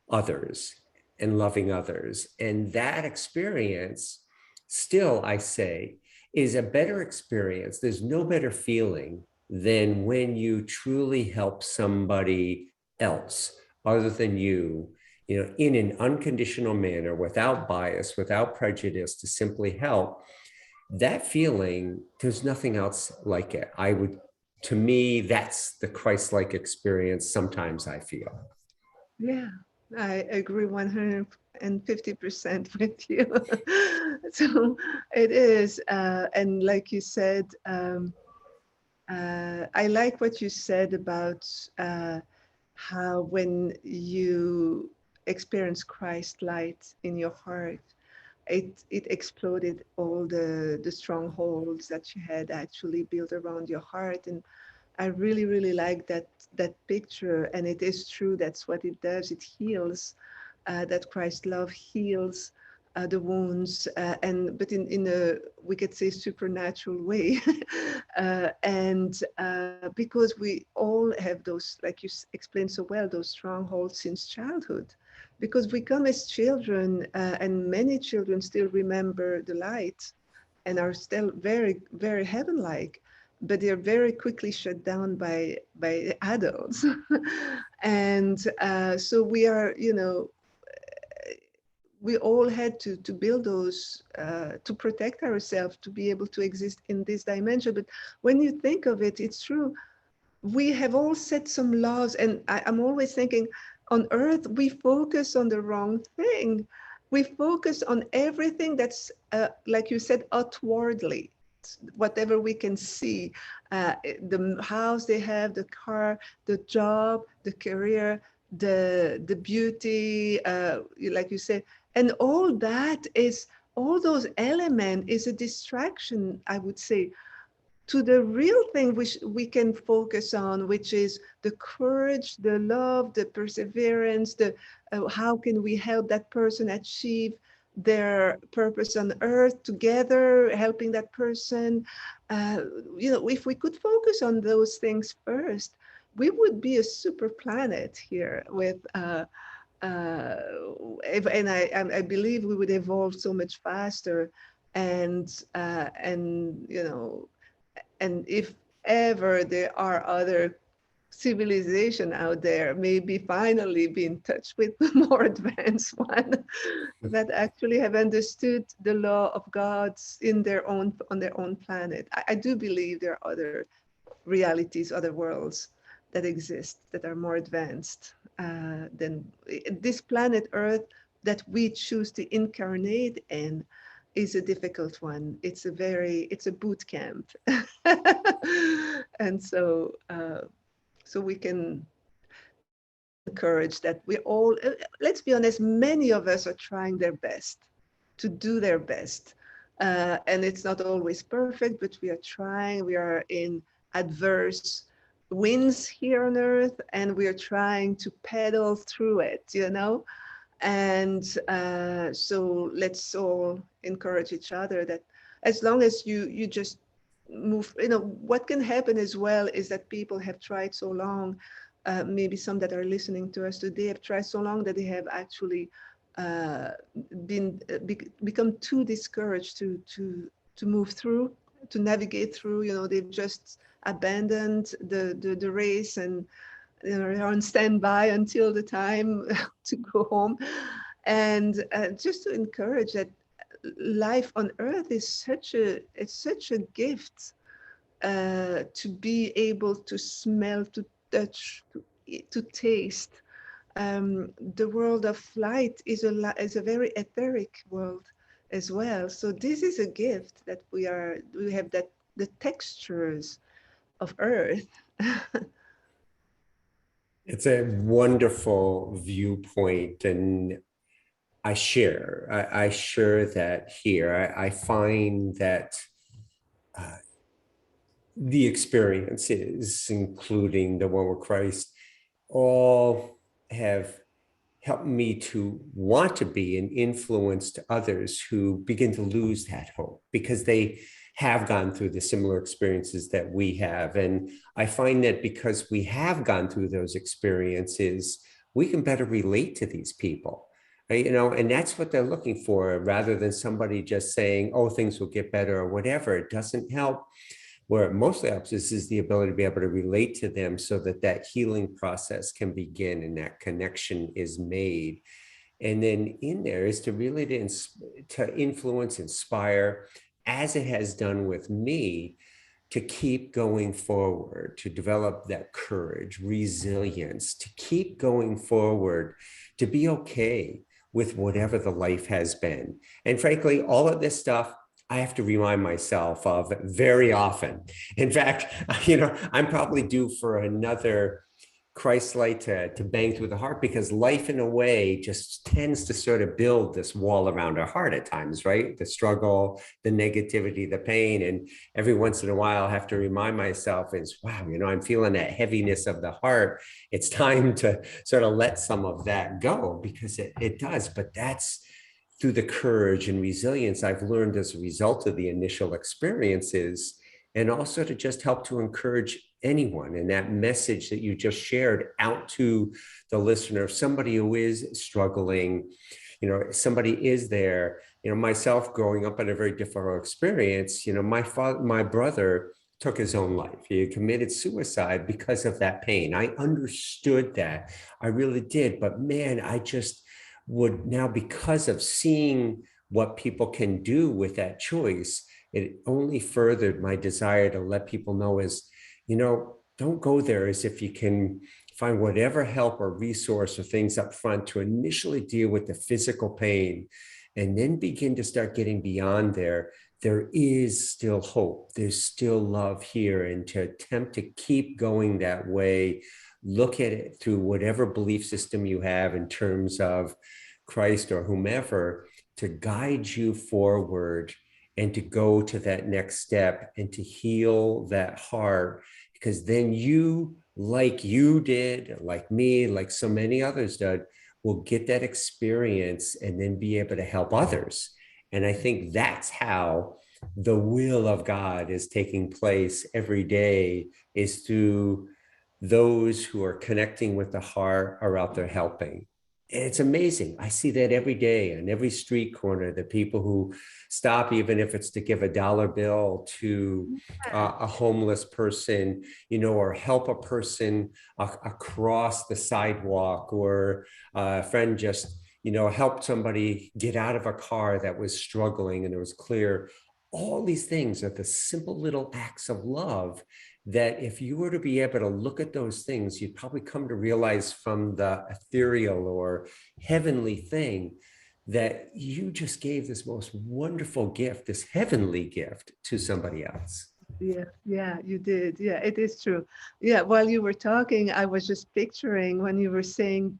others and loving others. And that experience, still, I say, is a better experience. There's no better feeling than when you truly help somebody else other than you, in an unconditional manner, without bias, without prejudice, to simply help. That feeling, there's nothing else like it. To me, that's the Christ-like experience sometimes I feel. Yeah, I agree 150% with you. So it is. And like you said, I like what you said about how when you experience Christ light in your heart, it exploded all the strongholds that you had actually built around your heart. And I really, really like that picture. And it is true, that's what it does. It heals, that Christ's love heals the wounds, but in a, we could say, supernatural way. And because we all have those, like you explained so well, those strongholds since childhood. Because we come as children, and many children still remember the light and are still very, very heaven-like, but they're very quickly shut down by adults. And so we are, we all had to build those, to protect ourselves, to be able to exist in this dimension. But when you think of it, it's true. We have all set some laws, and I'm always thinking, on earth, we focus on the wrong thing. We focus on everything that's, like you said, outwardly, whatever we can see, the house they have, the car, the job, the career, the beauty, like you said, and all that is, all those elements is a distraction, I would say, to the real thing which we can focus on, which is the courage, the love, the perseverance, the how can we help that person achieve their purpose on earth together, helping that person. Uh, if we could focus on those things first, we would be a super planet here with uh, and I believe we would evolve so much faster, and and if ever there are other civilization out there, maybe finally be in touch with the more advanced one that actually have understood the law of gods in their own, on their own planet. I do believe there are other realities, other worlds that exist that are more advanced than this planet Earth that we choose to incarnate in. Is a difficult one. It's a boot camp. And so we can encourage that we all, let's be honest, many of us are trying their best to do their best. And it's not always perfect, but we are trying. We are in adverse winds here on earth, and we are trying to pedal through it. And so let's all encourage each other that as long as you just move, what can happen as well is that people have tried so long, maybe some that are listening to us today have tried so long that they have actually uh, become too discouraged to move through, to navigate through. They've just abandoned the race, and they're on standby until the time to go home. And just to encourage that life on earth is such a gift, to be able to smell, to touch, to taste. The world of light is a very etheric world as well. So this is a gift that we have, that the textures of earth. It's a wonderful viewpoint, and I share that here. I find that uh, the experiences, including the one with Christ, all have helped me to want to be an influence to others who begin to lose that hope because they have gone through the similar experiences that we have. And I find that because we have gone through those experiences, we can better relate to these people. Right? You know, and that's what they're looking for, rather than somebody just saying, oh, things will get better or whatever. It doesn't help. Where it mostly helps is the ability to be able to relate to them so that that healing process can begin and that connection is made. And then in there is to really to influence, inspire, as it has done with me, to keep going forward, to develop that courage, resilience, to keep going forward, to be okay with whatever the life has been. And frankly, all of this stuff I have to remind myself of very often. In fact, you know, I'm probably due for another Christ light to bang through the heart, because life in a way just tends to sort of build this wall around our heart at times, right? The struggle, the negativity, the pain. And every once in a while I have to remind myself is, wow, you know, I'm feeling that heaviness of the heart. It's time to sort of let some of that go, because it does. But that's through the courage and resilience I've learned as a result of the initial experiences, and also to just help to encourage anyone. And that message that you just shared out to the listener, if somebody who is struggling, you know, somebody is there, you know, myself growing up in a very difficult experience, you know, my brother took his own life. He committed suicide because of that pain. I understood that. I really did. But man, I just would now, because of seeing what people can do with that choice, it only furthered my desire to let people know is, you know, don't go there as if you can find whatever help or resource or things up front to initially deal with the physical pain, and then begin to start getting beyond there. There is still hope. There's still love here. And to attempt to keep going that way, look at it through whatever belief system you have in terms of Christ or whomever, to guide you forward and to go to that next step and to heal that heart. Because then you did, like me, like so many others did, will get that experience and then be able to help others. And I think that's how the will of God is taking place every day, is through those who are connecting with the heart are out there helping. And it's amazing. I see that every day on every street corner, the people who stop, even if it's to give a dollar bill to a homeless person, you know, or help a person across the sidewalk, or a friend just, you know, helped somebody get out of a car that was struggling and it was clear. All these things are the simple little acts of love that, if you were to be able to look at those things, you'd probably come to realize from the ethereal or heavenly thing that you just gave this most wonderful gift, this heavenly gift, to somebody else. Yeah, yeah, you did. Yeah, it is true. Yeah, while you were talking, I was just picturing when you were saying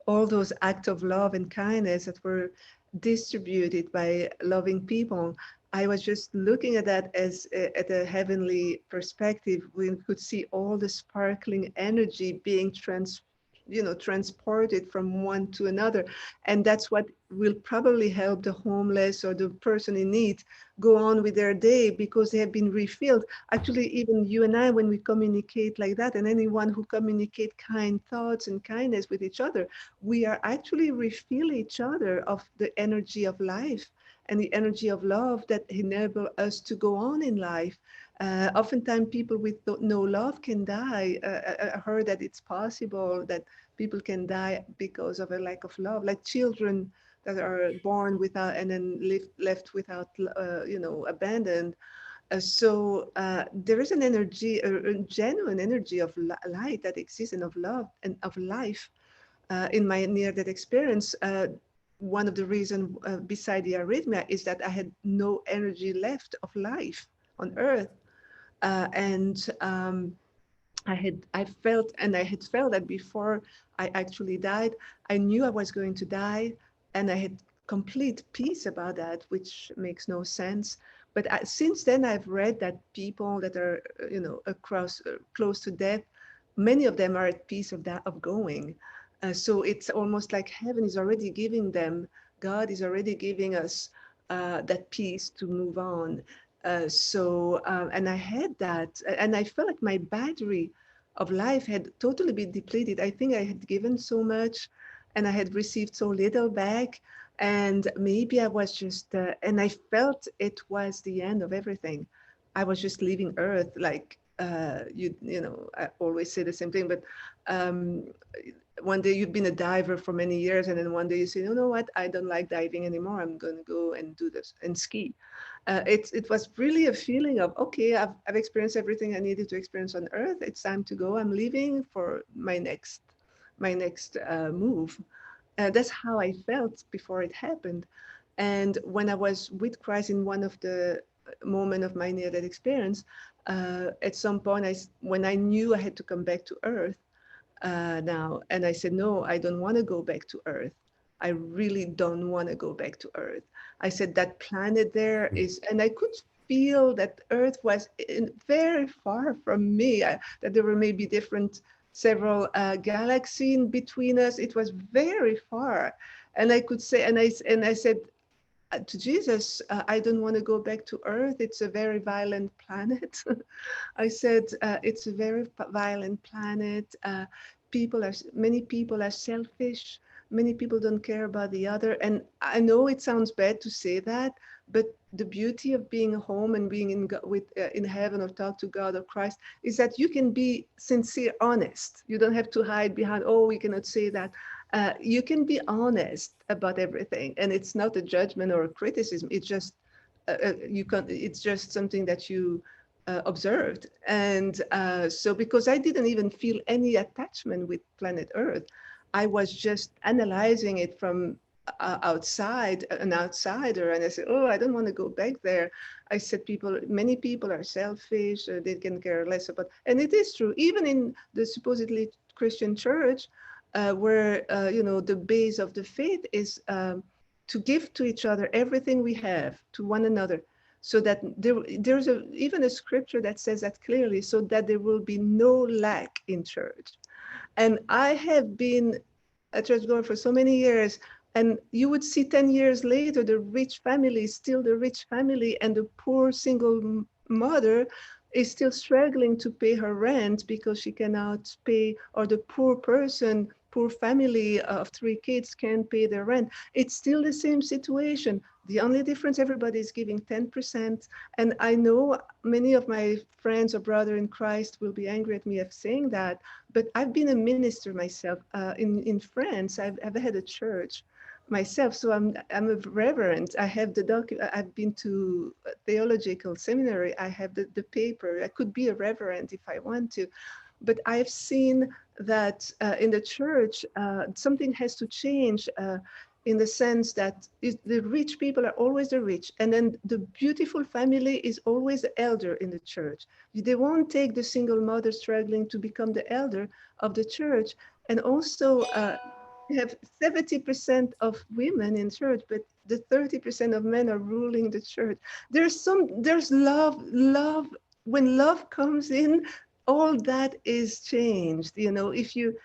all those acts of love and kindness that were distributed by loving people. I was just looking at that as at a heavenly perspective. We could see all the sparkling energy being transported from one to another, and that's what will probably help the homeless or the person in need go on with their day, because they have been refilled. Actually, even you and I, when we communicate like that, and anyone who communicate kind thoughts and kindness with each other, we are actually refill each other of the energy of life and the energy of love that enable us to go on in life. Oftentimes people with no love can die. I heard that it's possible that people can die because of a lack of love, like children that are born without and then left without, abandoned. There is an energy, a genuine energy of light that exists and of love and of life in my near-death experience. One of the reasons beside the arrhythmia is that I had no energy left of life on earth. And I felt, and I had felt that before I actually died, I knew I was going to die, and I had complete peace about that, which makes no sense. But since then, I've read that people that are, across close to death, many of them are at peace of that of going. So it's almost like heaven is already giving them. God is already giving us that peace to move on. And I had that, and I felt like my battery of life had totally been depleted. I think I had given so much and I had received so little back. And maybe I was just, and I felt it was the end of everything. I was just leaving Earth, like I always say the same thing, but um, one day you've been a diver for many years, and then one day you say, you know what, I don't like diving anymore. I'm going to go and do this and ski. It was really a feeling of, okay, I've experienced everything I needed to experience on Earth. It's time to go. I'm leaving for my next move. That's how I felt before it happened. And when I was with Christ in one of the moment of my near-death experience, at some point, when I knew I had to come back to Earth, now. And I said, no, I don't want to go back to Earth. I really don't want to go back to Earth. I said, that planet there is, and I could feel that Earth was very far from me, that there were maybe several galaxies in between us. It was very far. And I could say, and I said, to Jesus, I don't want to go back to Earth. It's a very violent planet. I said, it's a very violent planet. Many people are selfish. Many people don't care about the other. And I know it sounds bad to say that, but the beauty of being home and being in heaven or talk to God or Christ is that you can be sincere, honest. You don't have to hide behind, oh, we cannot say that. You can be honest about everything, and it's not a judgment or a criticism. It's just you can. It's just something that you observed. And so because I didn't even feel any attachment with planet Earth, I was just analyzing it from outside, an outsider. And I said, oh, I don't want to go back there. I said, many people are selfish, they can care less about, and it is true, even in the supposedly Christian church, where, the base of the faith is to give to each other everything we have, to one another, so that there's even a scripture that says that clearly, so that there will be no lack in church. And I have been a churchgoer for so many years, and you would see 10 years later, the rich family is still the rich family, and the poor single mother is still struggling to pay her rent because she cannot pay, or the poor family of 3 kids can't pay their rent. It's still the same situation. The only difference, everybody is giving 10%. And I know many of my friends or brother in Christ will be angry at me of saying that, but I've been a minister myself in France. I've had a church myself, so I'm a reverend. I have I've been to a theological seminary. I have the paper. I could be a reverend if I want to, but I've seen that in the church something has to change. In the sense that the rich people are always the rich, and then the beautiful family is always the elder in the church. They won't take the single mother struggling to become the elder of the church. And also we have 70% of women in church, but the 30% of men are ruling the church. There's love. When love comes in, all that is changed. If you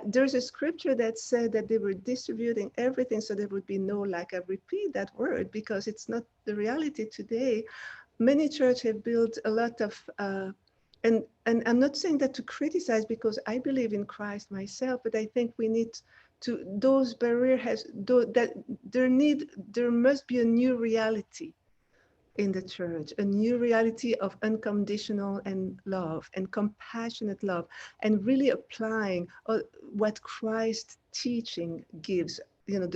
there's a scripture that said that they were distributing everything so there would be no lack. I repeat that word because it's not the reality today. Many churches have built a lot of, and I'm not saying that to criticize because I believe in Christ myself, but I think we need to, those barriers that there must be a new reality in the church, a new reality of unconditional and love and compassionate love, and really applying what Christ's teaching gives,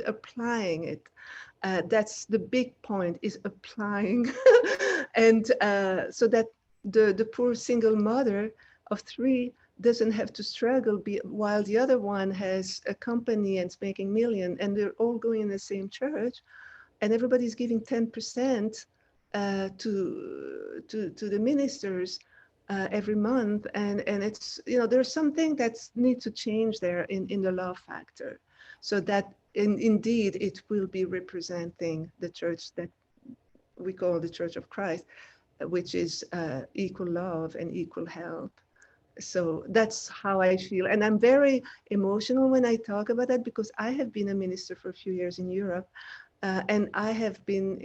applying it. That's the big point, is applying. And so that the poor single mother of three doesn't have to struggle while the other one has a company and is making million, and they're all going in the same church, and everybody's giving 10% to the ministers every month. And it's, there's something that's need to change there in the love factor, so that indeed it will be representing the church that we call the Church of Christ, which is equal love and equal help. So that's how I feel. And I'm very emotional when I talk about that, because I have been a minister for a few years in Europe. And I've been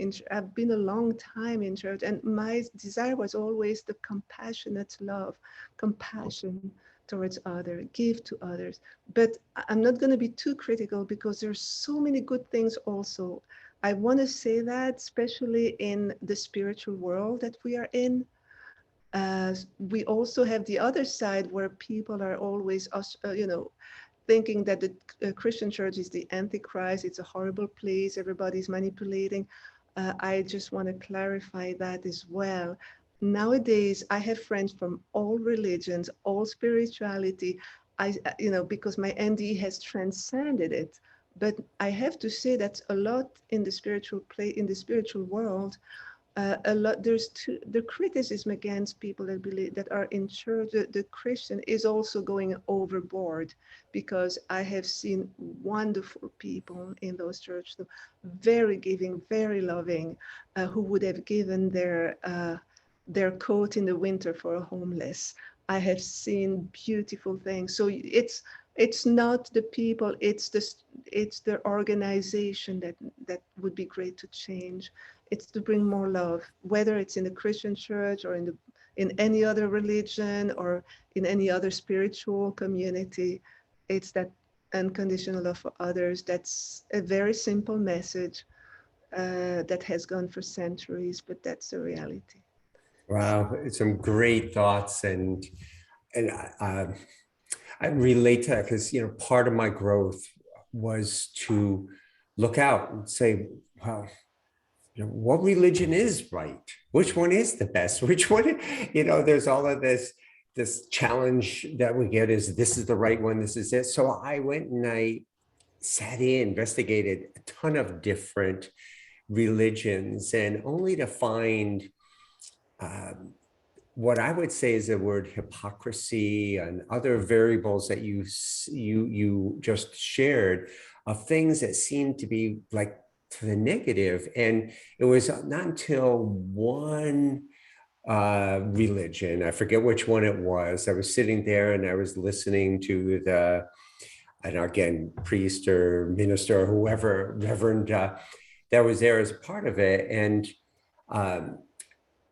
a long time in church, and my desire was always the compassionate love, compassion towards others, give to others. But I'm not going to be too critical, because there's so many good things also. I want to say that, especially in the spiritual world that we are in, we also have the other side where people are always, thinking that the Christian church is the Antichrist. It's a horrible place. Everybody's manipulating. I just want to clarify that as well. Nowadays, I have friends from all religions, all spirituality. Because my NDE has transcended it. But I have to say that a lot in the spiritual in the spiritual world, a lot, the criticism against people that believe, that are in church, the Christian is also going overboard, because I have seen wonderful people in those churches, very giving, very loving, who would have given their coat in the winter for a homeless. I have seen beautiful things. So it's not the people, it's the organization that would be great to change. It's to bring more love, whether it's in the Christian church or in any other religion or in any other spiritual community. It's that unconditional love for others. That's a very simple message that has gone for centuries, but that's the reality. Wow, some great thoughts, and I relate to that because part of my growth was to look out and say, "Wow, what religion is right? Which one is the best? Which one?" There's all of this challenge that we get, is this is the right one, this is it. So I went and I investigated a ton of different religions, and only to find what I would say is the word hypocrisy and other variables that you just shared, of things that seem to be like to the negative. And it was not until one religion, I forget which one it was, I was sitting there and I was listening to and again, priest or minister or whoever, reverend, that was there as a part of it. Um,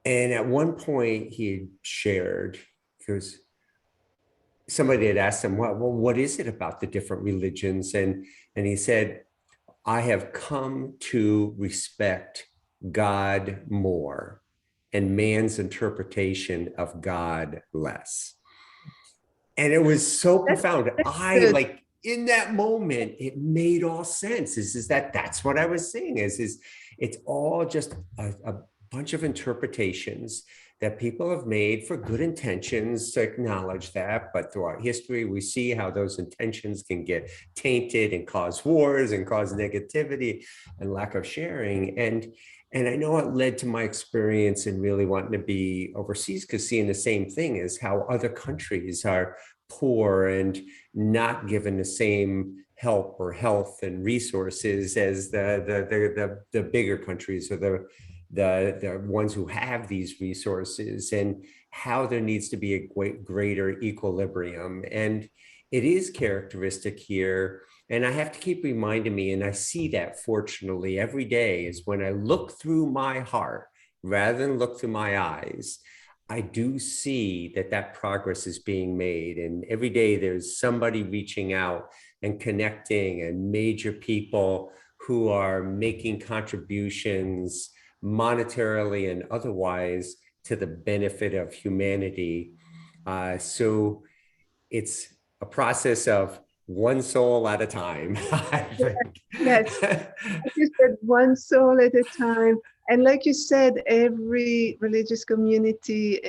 and at one point he had shared, because somebody had asked him, well, what is it about the different religions? And he said, I have come to respect God more and man's interpretation of God less. And it was so profound. I Good. like, in that moment, it made all sense. That's what I was saying is it's all just a bunch of interpretations that people have made for good intentions, to acknowledge that. But throughout history, we see how those intentions can get tainted and cause wars and cause negativity and lack of sharing. And I know it led to my experience in really wanting to be overseas, because seeing the same thing is how other countries are poor and not given the same help or health and resources as the bigger countries, or the ones who have these resources, and how there needs to be a greater equilibrium. And it is characteristic here. And I have to keep reminding me, and I see that fortunately every day, is when I look through my heart rather than look through my eyes, I do see that progress is being made. And every day there's somebody reaching out and connecting, and major people who are making contributions monetarily and otherwise to the benefit of humanity. So it's a process of one soul at a time, I Yes, think. like you said, one soul at a time. And like you said, every religious community,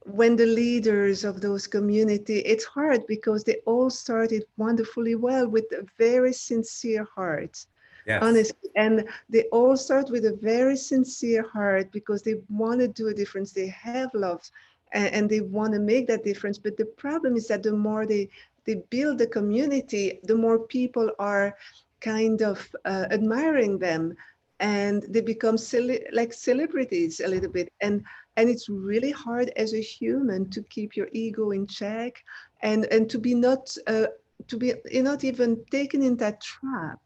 when the leaders of those community, it's hard because they all started wonderfully well with a very sincere heart, Yes. honestly. And they all start with a very sincere heart because they want to do a difference. They have love and they want to make that difference. But the problem is that the more they build the community, the more people are kind of admiring them, and they become like celebrities a little bit. And it's really hard as a human to keep your ego in check, and to be not to be not even taken in that trap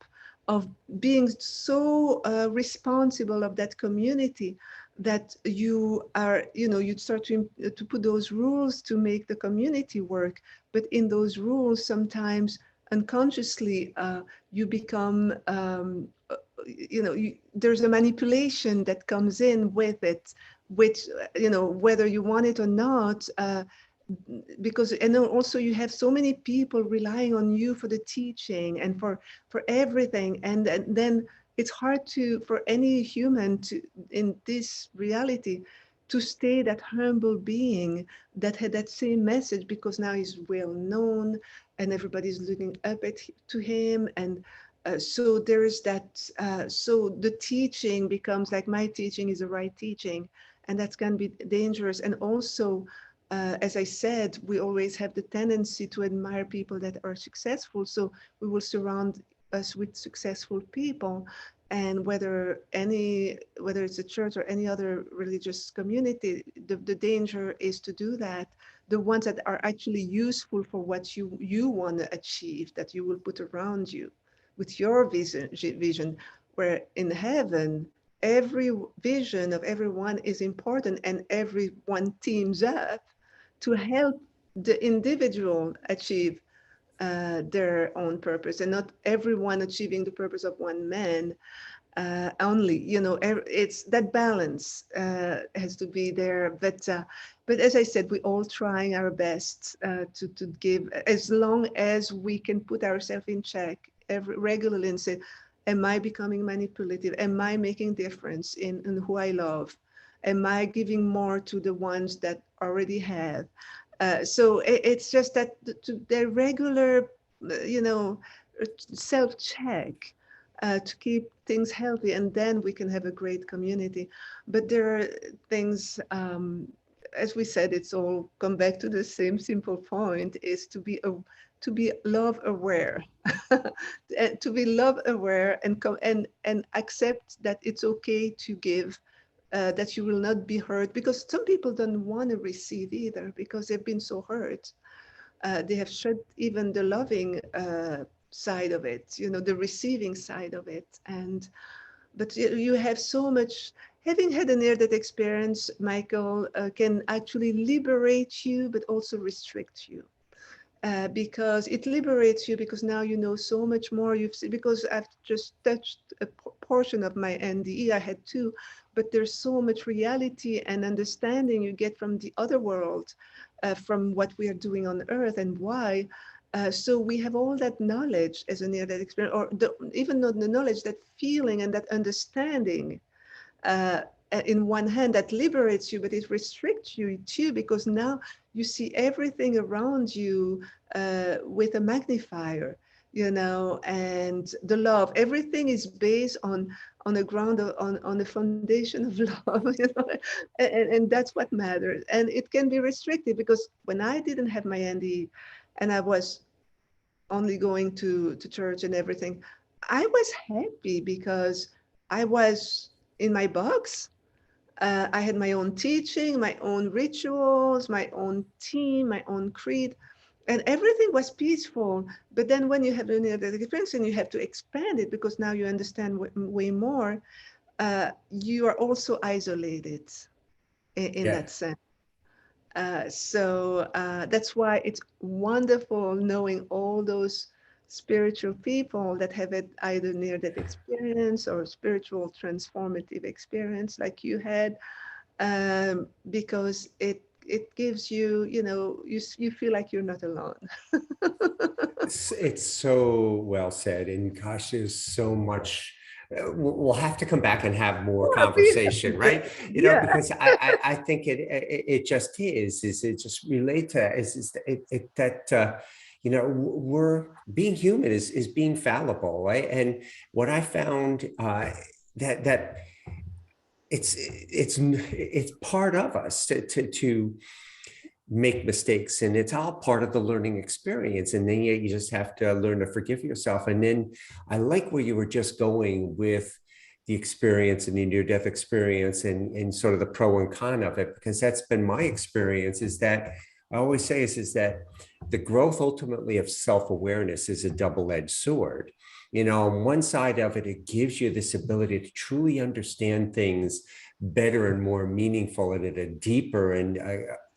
of being so responsible of that community, that you are, you start to put those rules to make the community work. But in those rules, sometimes unconsciously, you become there's a manipulation that comes in with it, which, whether you want it or not, because, and then also you have so many people relying on you for the teaching and for everything. And then it's hard to, for any human to, in this reality, to stay that humble being that had that same message, because now he's well known and everybody's looking up to him. And so there is that, so the teaching becomes like, my teaching is the right teaching, and that can be dangerous. And also, as I said, we always have the tendency to admire people that are successful. So we will surround us with successful people. And whether it's a church or any other religious community, the danger is to do that. The ones that are actually useful for what you want to achieve, that you will put around you with your vision, where in heaven, every vision of everyone is important, and everyone teams up to help the individual achieve their own purpose, and not everyone achieving the purpose of one man only. It's that balance has to be there. But as I said, we all trying our best to give, as long as we can put ourselves in check regularly and say, am I becoming manipulative? Am I making difference in who I love? Am I giving more to the ones that already have? So it's just that the regular, you know, self-check to keep things healthy, and then we can have a great community. But there are things, as we said, it's all come back to the same simple point: is to be love aware, to be love aware, and accept that it's okay to give. That you will not be hurt, because some people don't want to receive either, because they've been so hurt. They have shut even the loving side of it, the receiving side of it. But you have so much. Having had a near-death experience, Michael, can actually liberate you, but also restrict you. Because it liberates you, because now you know so much more. You've seen, because I've just touched a portion of my NDE. I had two, but there's so much reality and understanding you get from the other world, from what we are doing on Earth and why. So we have all that knowledge as a near-death experience, or even not the knowledge, that feeling and that understanding, uh, in one hand, that liberates you, but it restricts you too, because now you see everything around you with a magnifier, and the love. Everything is based on the ground of, on the foundation of love, and that's what matters. And it can be restricted, because when I didn't have my NDE and I was only going to church and everything, I was happy because I was in my box. I had my own teaching, my own rituals, my own team, my own creed, and everything was peaceful. But then when you have a near-death experience and you have to expand it, because now you understand way more, you are also isolated in Yeah. that sense. So that's why it's wonderful knowing all those spiritual people that have had either near that experience or spiritual transformative experience like you had, because it gives you, you feel like you're not alone. It's so well said. And gosh, there's so much. We'll have to come back and have more conversation, right? Yeah. Because I think it just is it just relate to is that we're being human is being fallible, right? And what I found that it's part of us to make mistakes, and it's all part of the learning experience. And then you just have to learn to forgive yourself. And then I like where you were just going with the experience and the near-death experience, and sort of the pro and con of it, because that's been my experience. Is that I always say is that the growth ultimately of self-awareness is a double-edged sword. On one side of it, it gives you this ability to truly understand things better and more meaningful, and at a deeper and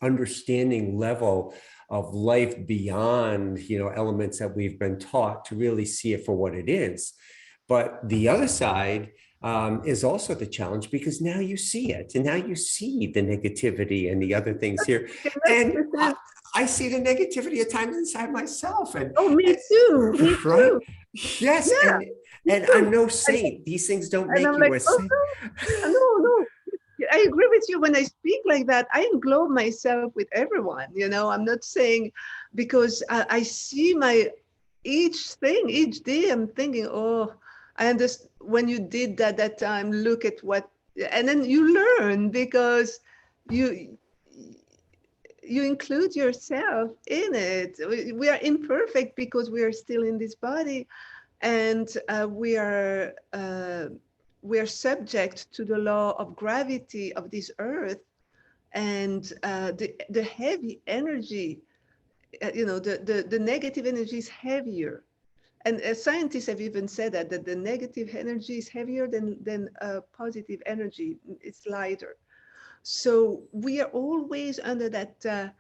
understanding level of life beyond elements that we've been taught, to really see it for what it is. But the other side is also the challenge, because now you see it, and now you see the negativity and the other things here. And I see the negativity at times inside myself. And oh, me too. Me right? too. Yes. Yeah. And I'm no saint. These things don't And make I'm you like, a oh, saint. no. I agree with you. When I speak like that, I englobe myself with everyone. I'm not saying, because I see each day I'm thinking, oh, I understand when you did that time, look at what, and then you learn, because you you include yourself in it. We are imperfect because we are still in this body, and we are subject to the law of gravity of this earth, and the heavy energy, the negative energy is heavier. And scientists have even said that the negative energy is heavier than positive energy. It's lighter. So we are always under that,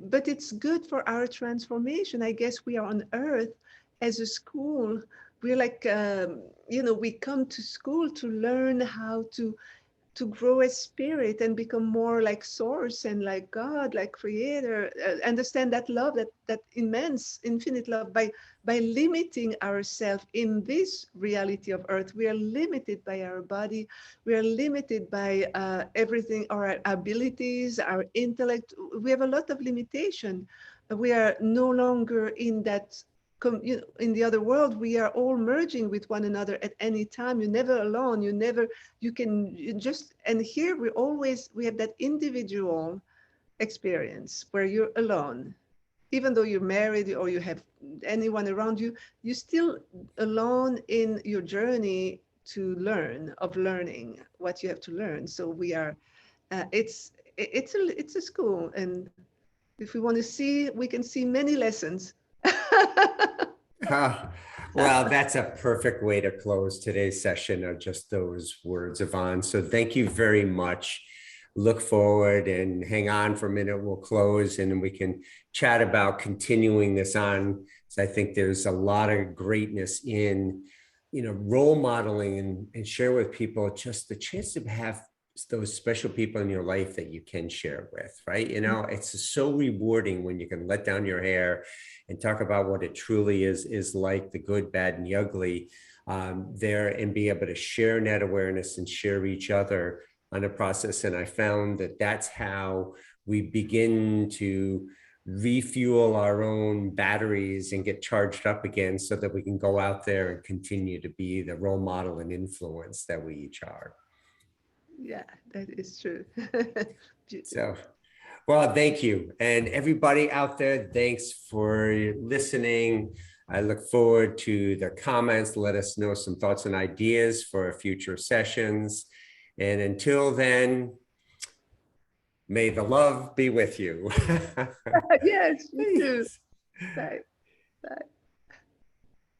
but it's good for our transformation. I guess we are on Earth as a school. We're like, we come to school to learn how to grow as spirit and become more like source and like God, like creator, understand that love, that immense infinite love. By limiting ourselves in this reality of earth, we are limited by our body, we are limited by everything, our abilities, our intellect. We have a lot of limitation. We are no longer in that, in the other world. We are all merging with one another at any time. You're never alone. And here we have that individual experience where you're alone. Even though you're married or you have anyone around you, you're still alone in your journey to learning what you have to learn. So it's a school, and if we want to see, we can see many lessons. Well, that's a perfect way to close today's session, of just those words, Yvonne. So thank you very much. Look forward and hang on for a minute. We'll close and we can chat about continuing this on. So I think there's a lot of greatness in, role modeling, and share with people just the chance to have those special people in your life that you can share with, right? It's so rewarding when you can let down your hair and talk about what it truly is like, the good, bad, and the ugly there, and be able to share that awareness and share each other on a process. And I found that that's how we begin to refuel our own batteries and get charged up again, so that we can go out there and continue to be the role model and influence that we each are. Yeah, that is true. So, well, thank you. And everybody out there, thanks for listening. I look forward to the comments. Let us know some thoughts and ideas for future sessions. And until then, may the love be with you. Yes, you too. Bye. Bye.